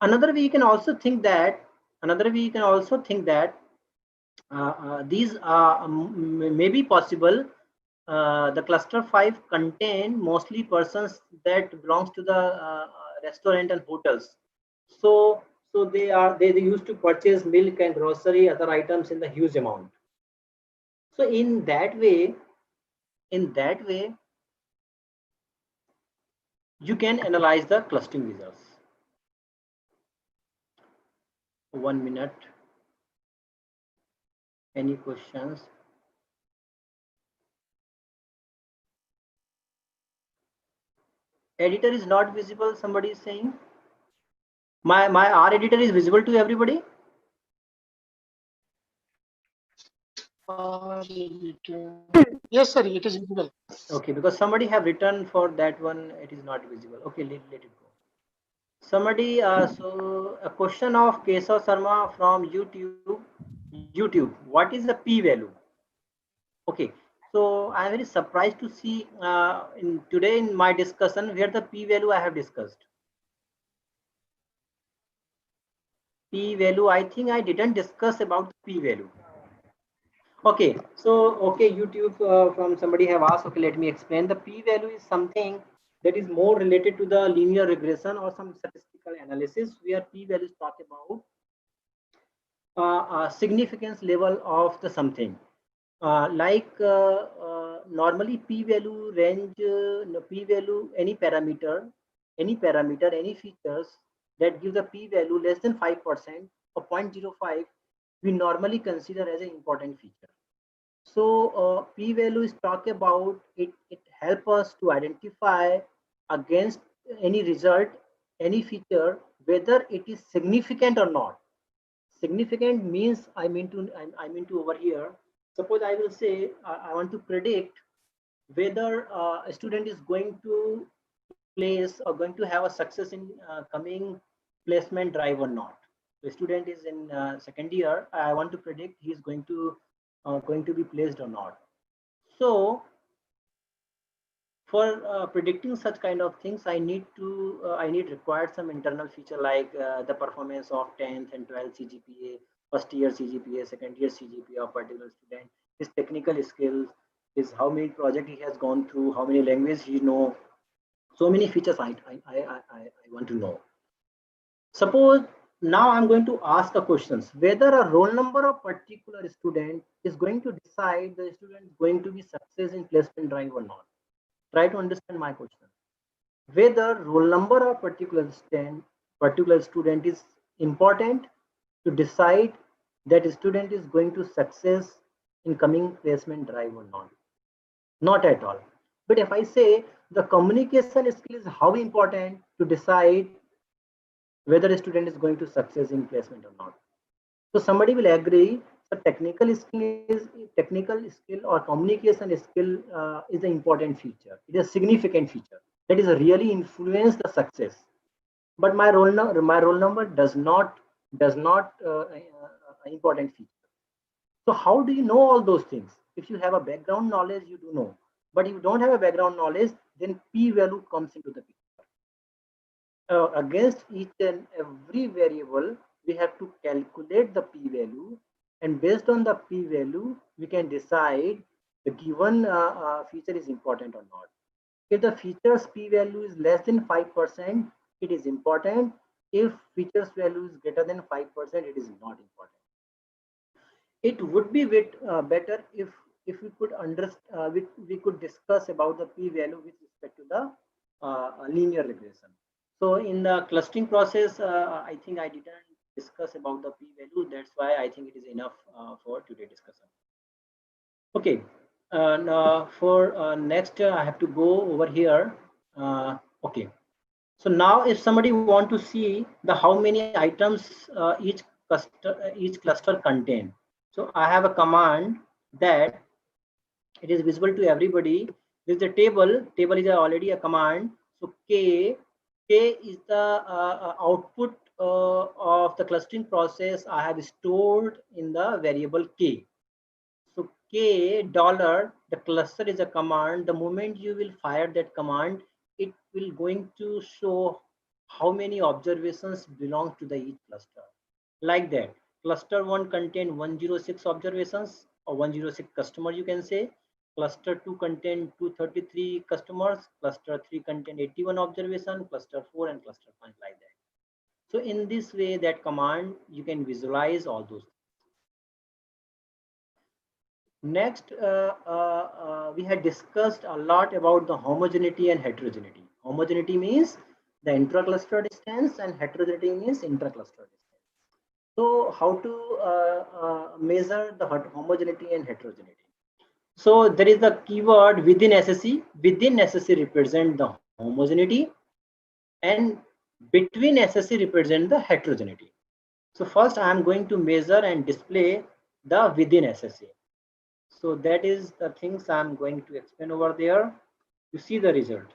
Another way you can also think that these may be possible. The cluster 5 contain mostly persons that belongs to the restaurant and hotels. So they used to purchase milk and grocery other items in the huge amount. So in that way you can analyze the clustering results. 1 minute. Any questions? Editor is not visible, somebody is saying. My R editor is visible to everybody? Yes, sir, it is visible. Okay, because somebody have written for that one, it is not visible. Okay, let it go. Somebody, so a question of Keshav Sharma from YouTube. What is the p-value? Okay, so I'm very surprised to see today in my discussion where the p-value I have discussed. P-value, I think I didn't discuss about p-value. Okay, so okay, YouTube from somebody have asked. Okay, let me explain. The p-value is something that is more related to the linear regression or some statistical analysis, where p-values talk about significance level of the something. Normally p-value range, p-value, any parameter, any features that give the p-value less than 5% or 0.05, we normally consider as an important feature. So p-value is talk about it. It help us to identify against any result, any feature, whether it is significant or not. Significant means I mean to over here. Suppose I will say I want to predict whether a student is going to place or going to have a success in coming placement drive or not. The student is in second year. I want to predict he is going to be placed or not. So for predicting such kind of things, I need required some internal feature like the performance of 10th and 12th CGPA, first year CGPA, second year CGPA of particular student, his technical skills, his how many project he has gone through, how many languages he know. So many features I want to know. Suppose now I'm going to ask a questions whether a roll number of particular student is going to decide the student is going to be success in placement drive or not. Try to understand my question. Whether roll number of particular student is important to decide that a student is going to success in coming placement drive or not. Not at all. But if I say the communication skill is how important to decide whether a student is going to success in placement or not. So somebody will agree the technical skill or communication skill is an important feature. It is a significant feature that is really influence the success. But my roll number does not important feature. So how do you know all those things? If you have a background knowledge, you do know. But if you don't have a background knowledge, then p-value comes into the picture. Against each and every variable, we have to calculate the p-value, and based on the p-value, we can decide the given feature is important or not. If the features p-value is less than 5%, it is important. If features value is greater than 5%, it is not important. It would be better if we could understand, we could discuss about the p-value with respect to the linear regression. So in the clustering process, I think I didn't discuss about the p-value. That's why I think it is enough for today's discussion. Okay, now for next, I have to go over here. Okay, so now if somebody want to see the how many items each cluster contain, so I have a command that it is visible to everybody. This is the table. Table is already a command. So K is the output of the clustering process I have stored in the variable K. So K dollar, the cluster is a command. The moment you will fire that command, it will going to show how many observations belong to the each cluster. Like that, cluster 1 contain 106 observations or 106 customers, you can say. Cluster 2 contain 233 customers, cluster 3 contain 81 observation, cluster 4 and cluster 5, like that. So in this way, that command you can visualize all those. Next, we had discussed a lot about the homogeneity and heterogeneity. Homogeneity means the intra-cluster distance and heterogeneity means intra-cluster distance. So how to measure the homogeneity and heterogeneity? So there is the keyword within SSE. Within SSE represent the homogeneity and between SSE represent the heterogeneity. So first I am going to measure and display the within SSE. So that is the things I'm going to explain over there. You see the result.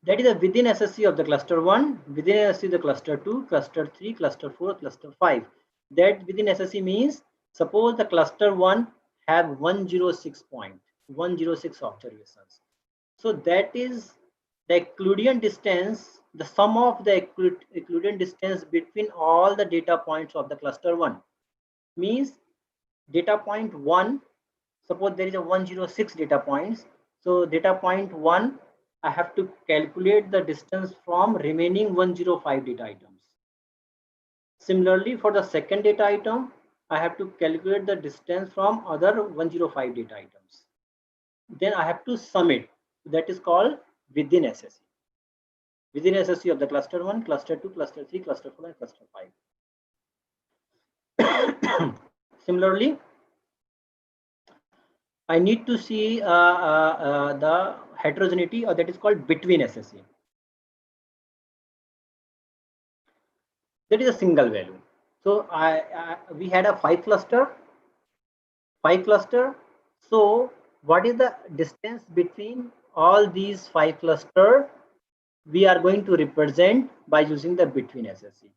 That is the within SSE of the cluster 1, within SSE the cluster 2, cluster 3, cluster 4, cluster 5. That within SSE means suppose the cluster 1 have 106 observations. So that is the Euclidean distance, the sum of the Euclidean distance between all the data points of the cluster 1. Means data point 1, suppose there is a 106 data points. So data point 1, I have to calculate the distance from remaining 105 data items. Similarly, for the second data item, I have to calculate the distance from other 105 data items. Then I have to sum it. That is called within SSE. Within SSE of the cluster 1, cluster 2, cluster 3, cluster 4, and cluster 5. Similarly, I need to see the heterogeneity, or that is called between SSE. That is a single value. So we had a 5 cluster. So what is the distance between all these 5 clusters? We are going to represent by using the between SSE.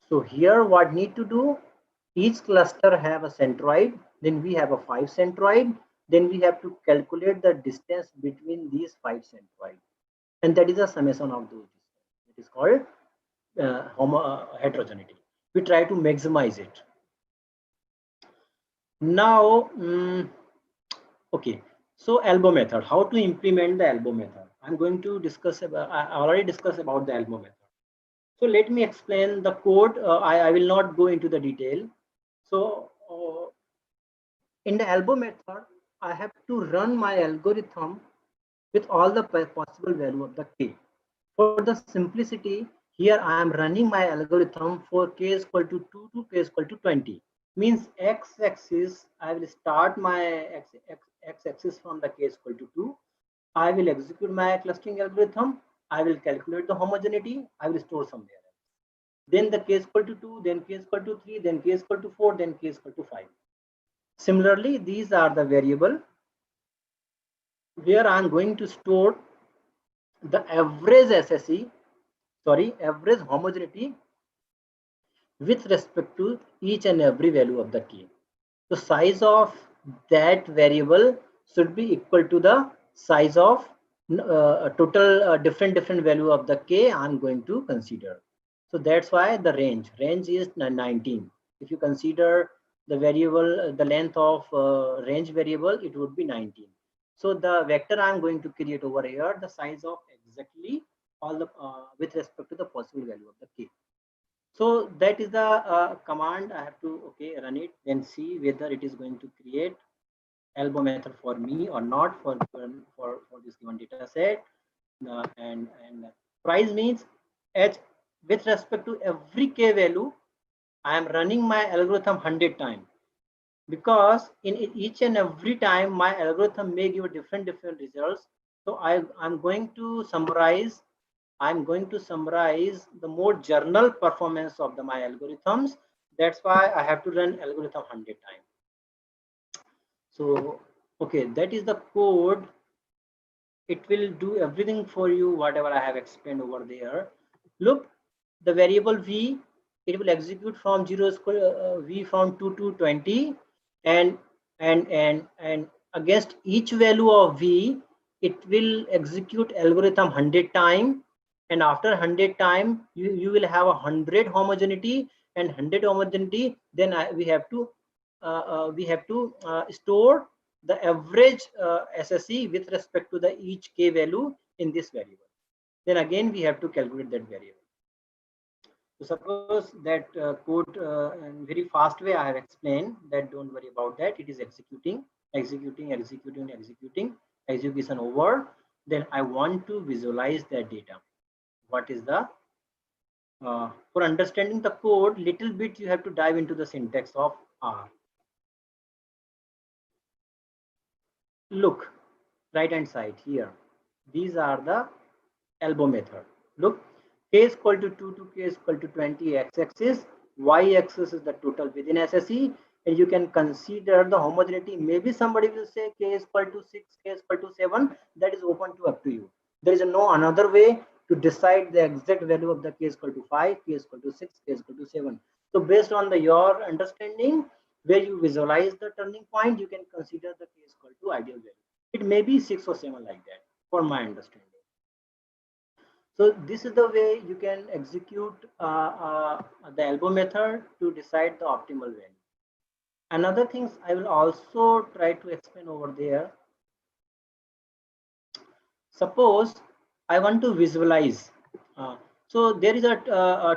So here what need to do, each cluster have a centroid, then we have a 5 centroid, then we have to calculate the distance between these 5 centroids, and that is the summation of those distances. It is called heterogeneity. We try to maximize it. Now, okay, so elbow method, how to implement the elbow method. I'm going to discuss about, I already discussed about the elbow method. So let me explain the code. I will not go into the detail. So in the elbow method, I have to run my algorithm with all the possible value of the k. For the simplicity, here I am running my algorithm for k is equal to 2 to k is equal to 20. Means x-axis, I will start my x-axis from the k is equal to 2. I will execute my clustering algorithm. I will calculate the homogeneity. I will store somewhere else. Then the k is equal to 2, then k is equal to 3, then k is equal to 4, then k is equal to 5. Similarly, these are the variable where I am going to store the average SSE, average homogeneity with respect to each and every value of the k. The size of that variable should be equal to the size of total different value of the k I'm going to consider. So that's why the range is 19. If you consider the variable, the length of range variable, it would be 19. So the vector I'm going to create over here, the size of exactly all the with respect to the possible value of the k. So that is the command I have to run it and see whether it is going to create elbow method for me or not for this given data set. And price means h with respect to every k value, I am running my algorithm 100 times, because in each and every time my algorithm may give different results. So I'm going to summarize the more general performance of my algorithms. That's why I have to run algorithm 100 times. So that is the code. It will do everything for you, whatever I have explained over there. Look, the variable v, it will execute from 0 v from 2 to 20, and against each value of v, it will execute algorithm 100 times, and after 100 times you will have 100 homogeneity, and 100 homogeneity, then we have to store the average SSE with respect to the each k value in this variable. Then again we have to calculate that variable. So suppose that code in very fast way I have explained that, don't worry about that. It is executing execution over. Then I want to visualize that data. What is the for understanding the code little bit, you have to dive into the syntax of R. Look, right hand side here, these are the elbow method. Look, k is equal to 2 to k is equal to 20 x-axis, y-axis is the total within SSE, and you can consider the homogeneity. Maybe somebody will say k is equal to 6, k is equal to 7. That is open to up to you. There is no another way to decide the exact value of the k is equal to 5, k is equal to 6, k is equal to 7. So based on your understanding, where you visualize the turning point, you can consider the k is equal to ideal value. It may be 6 or 7 like that, for my understanding. So this is the way you can execute the elbow method to decide the optimal value. Another things I will also try to explain over there. Suppose I want to visualize So there is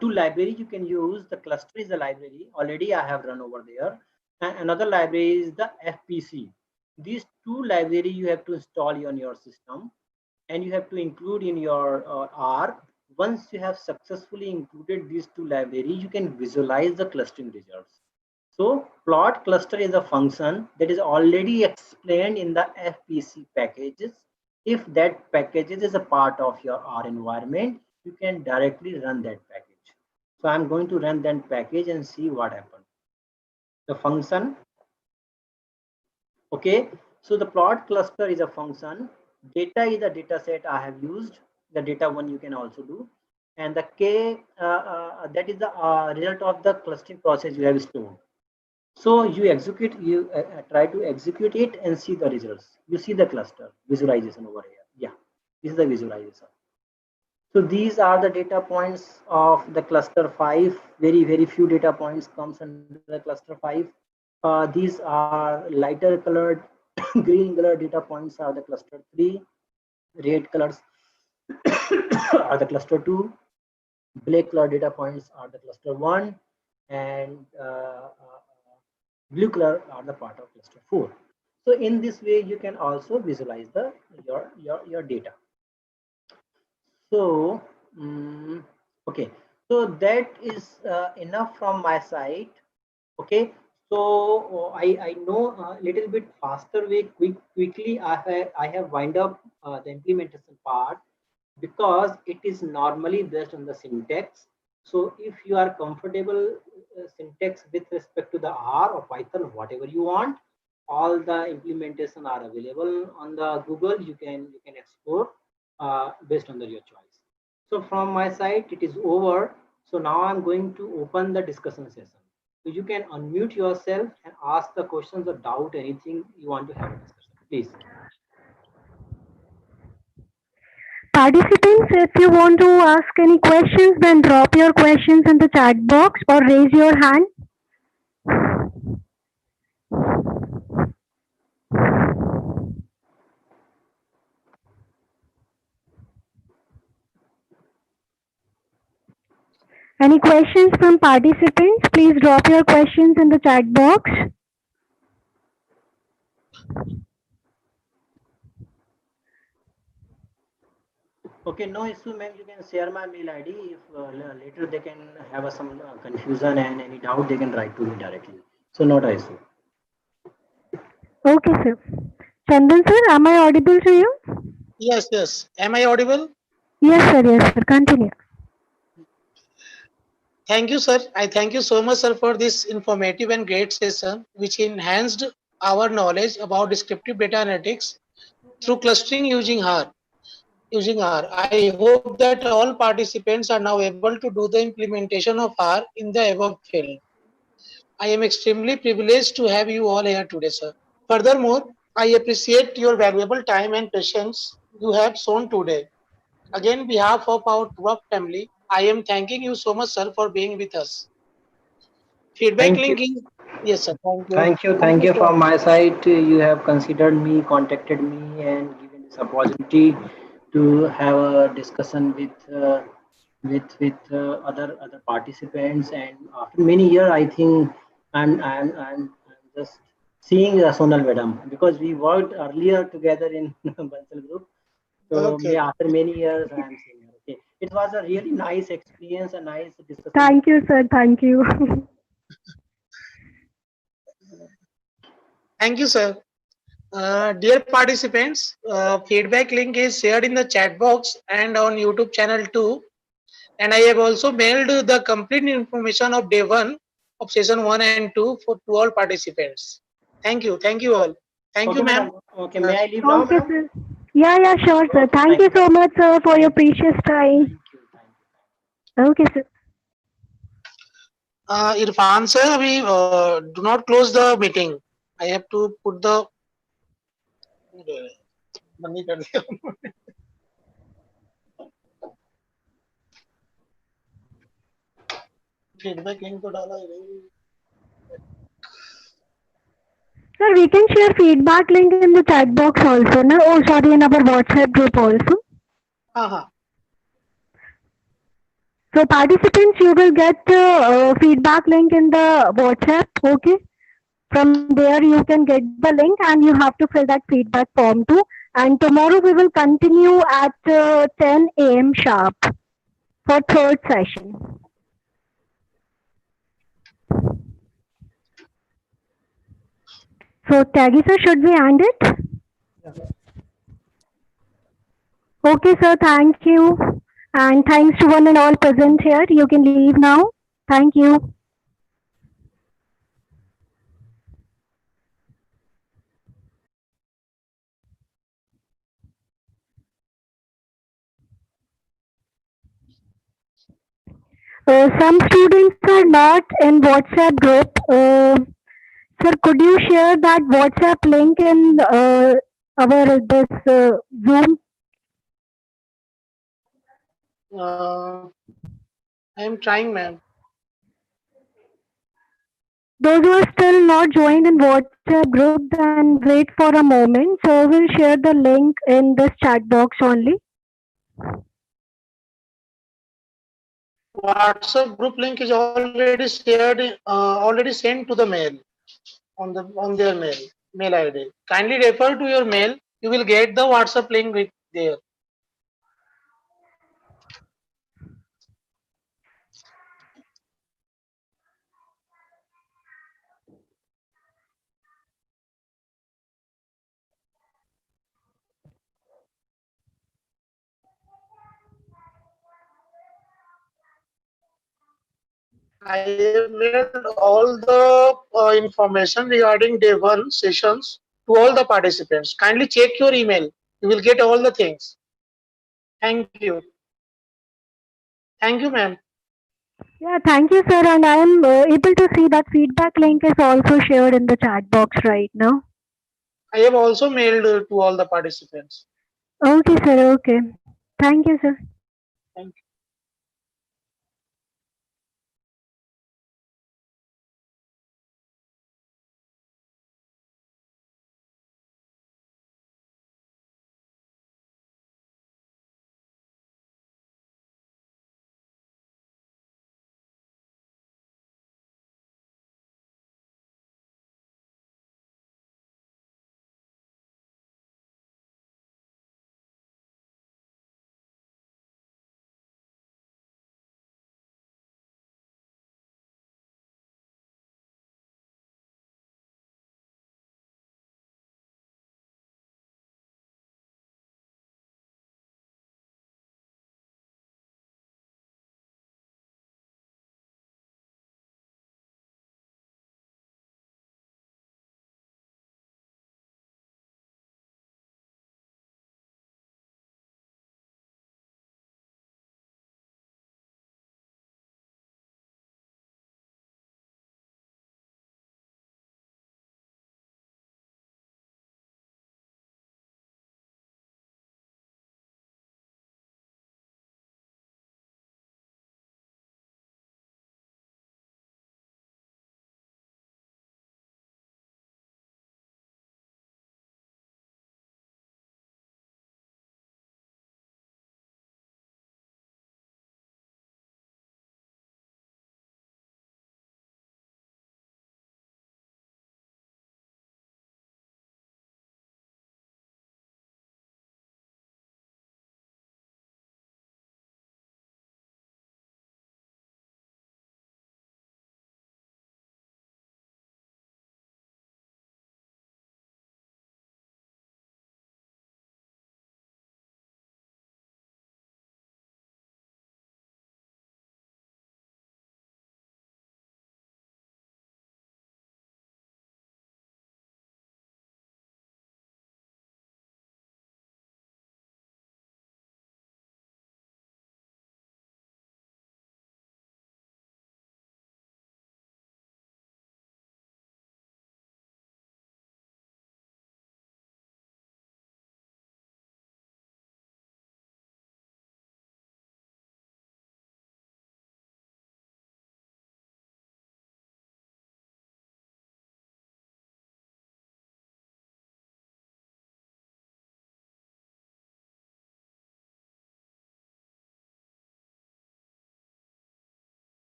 two library you can use. The cluster is a library. Already I have run over there. And another library is the FPC. These two library you have to install on your system, and you have to include in your R. Once you have successfully included these two libraries, you can visualize the clustering results. So plot cluster is a function that is already explained in the FPC packages. If that package is a part of your R environment, you can directly run that package. So I'm going to run that package and see what happens. The function. Okay, so the plot cluster is a function. Data is a data set I have used. The data one you can also do. And the K, that is the result of the clustering process you have stored. So you execute, you try to execute it and see the results. You see the cluster visualization over here. Yeah, this is the visualization. So these are the data points of the cluster 5. Very few data points comes under the cluster 5. These are lighter colored, green colored data points are the cluster 3. Red colors are the cluster 2. Black color data points are the cluster 1, and blue color are the part of cluster 4. So in this way you can also visualize the your data. So okay, so that is enough from my side. Okay, so I know a little bit faster way. Quickly I have wind up the implementation part, because it is normally based on the syntax. So if you are comfortable syntax with respect to the R or Python, whatever you want, all the implementation are available on the Google. You can explore based on your choice. So from my side it is over. So now I'm going to open the discussion session. So you can unmute yourself and ask the questions or doubt, anything you want to have a discussion, please. Participants, if you want to ask any questions, then drop your questions in the chat box or raise your hand. Any questions from participants? Please drop your questions in the chat box. Okay, no issue, ma'am. You can share my mail ID. If later they can have some confusion and any doubt, they can write to me directly. So not an issue. Okay, sir. Chandan sir, am I audible to you? Yes. Am I audible? Yes, sir. Continue. Thank you, sir. I thank you so much, sir, for this informative and great session, which enhanced our knowledge about descriptive data analytics through clustering using R. I hope that all participants are now able to do the implementation of R in the above field. I am extremely privileged to have you all here today, sir. Furthermore, I appreciate your valuable time and patience you have shown today. Again, on behalf of our work family, I am thanking you so much, sir, for being with us. Feedback Thank you. link is yes, sir. Thank you. Thank you from my side. You have considered me, contacted me, and given this opportunity to have a discussion with other participants. And after many years, I think I'm just seeing Sonal Madam, because we worked earlier together in Bansal Group. So Okay. after many years, I am seeing her. Okay, it was a really nice experience, a nice discussion. Thank you, sir. Thank you. Thank you, sir. Dear participants, feedback link is shared in the chat box and on YouTube channel too. And I have also mailed the complete information of day 1 of session 1 and 2 to all participants. Thank you all. Thank Okay, you, ma'am. madam. Okay, may I leave now, Okay, madam? sir. Yeah, sure, sir. Okay, Thank you so much, sir, for your precious time. Thank you. Okay, sir. Irfan sir, we do not close the meeting. I have to put the feedback link to डाला है भाई. Sir, we can share feedback link in the chat box also, no? Oh, sorry, in our WhatsApp group also. हाँ. So participants, you will get feedback link in the WhatsApp. Okay. From there, you can get the link and you have to fill that feedback form too. And tomorrow we will continue at 10 a.m. sharp for third session. So Tyagi sir, should we end it? Okay sir, thank you. And thanks to one and all present here. You can leave now. Thank you. Some students are not in WhatsApp group. Sir, could you share that WhatsApp link in our this Zoom? I am trying, ma'am. Those who are still not joined in WhatsApp group, then wait for a moment. So we'll share the link in this chat box only. WhatsApp group link is already shared, already sent to the mail on their mail ID. Kindly refer to your mail. You will get the WhatsApp link with there. I have mailed all the information regarding day 1 sessions to all the participants. Kindly check your email. You will get all the things. Thank you. Thank you, ma'am. Yeah, thank you, sir. And I am able to see that feedback link is also shared in the chat box right now. I have also mailed to all the participants. Okay, sir. Okay. Thank you, sir.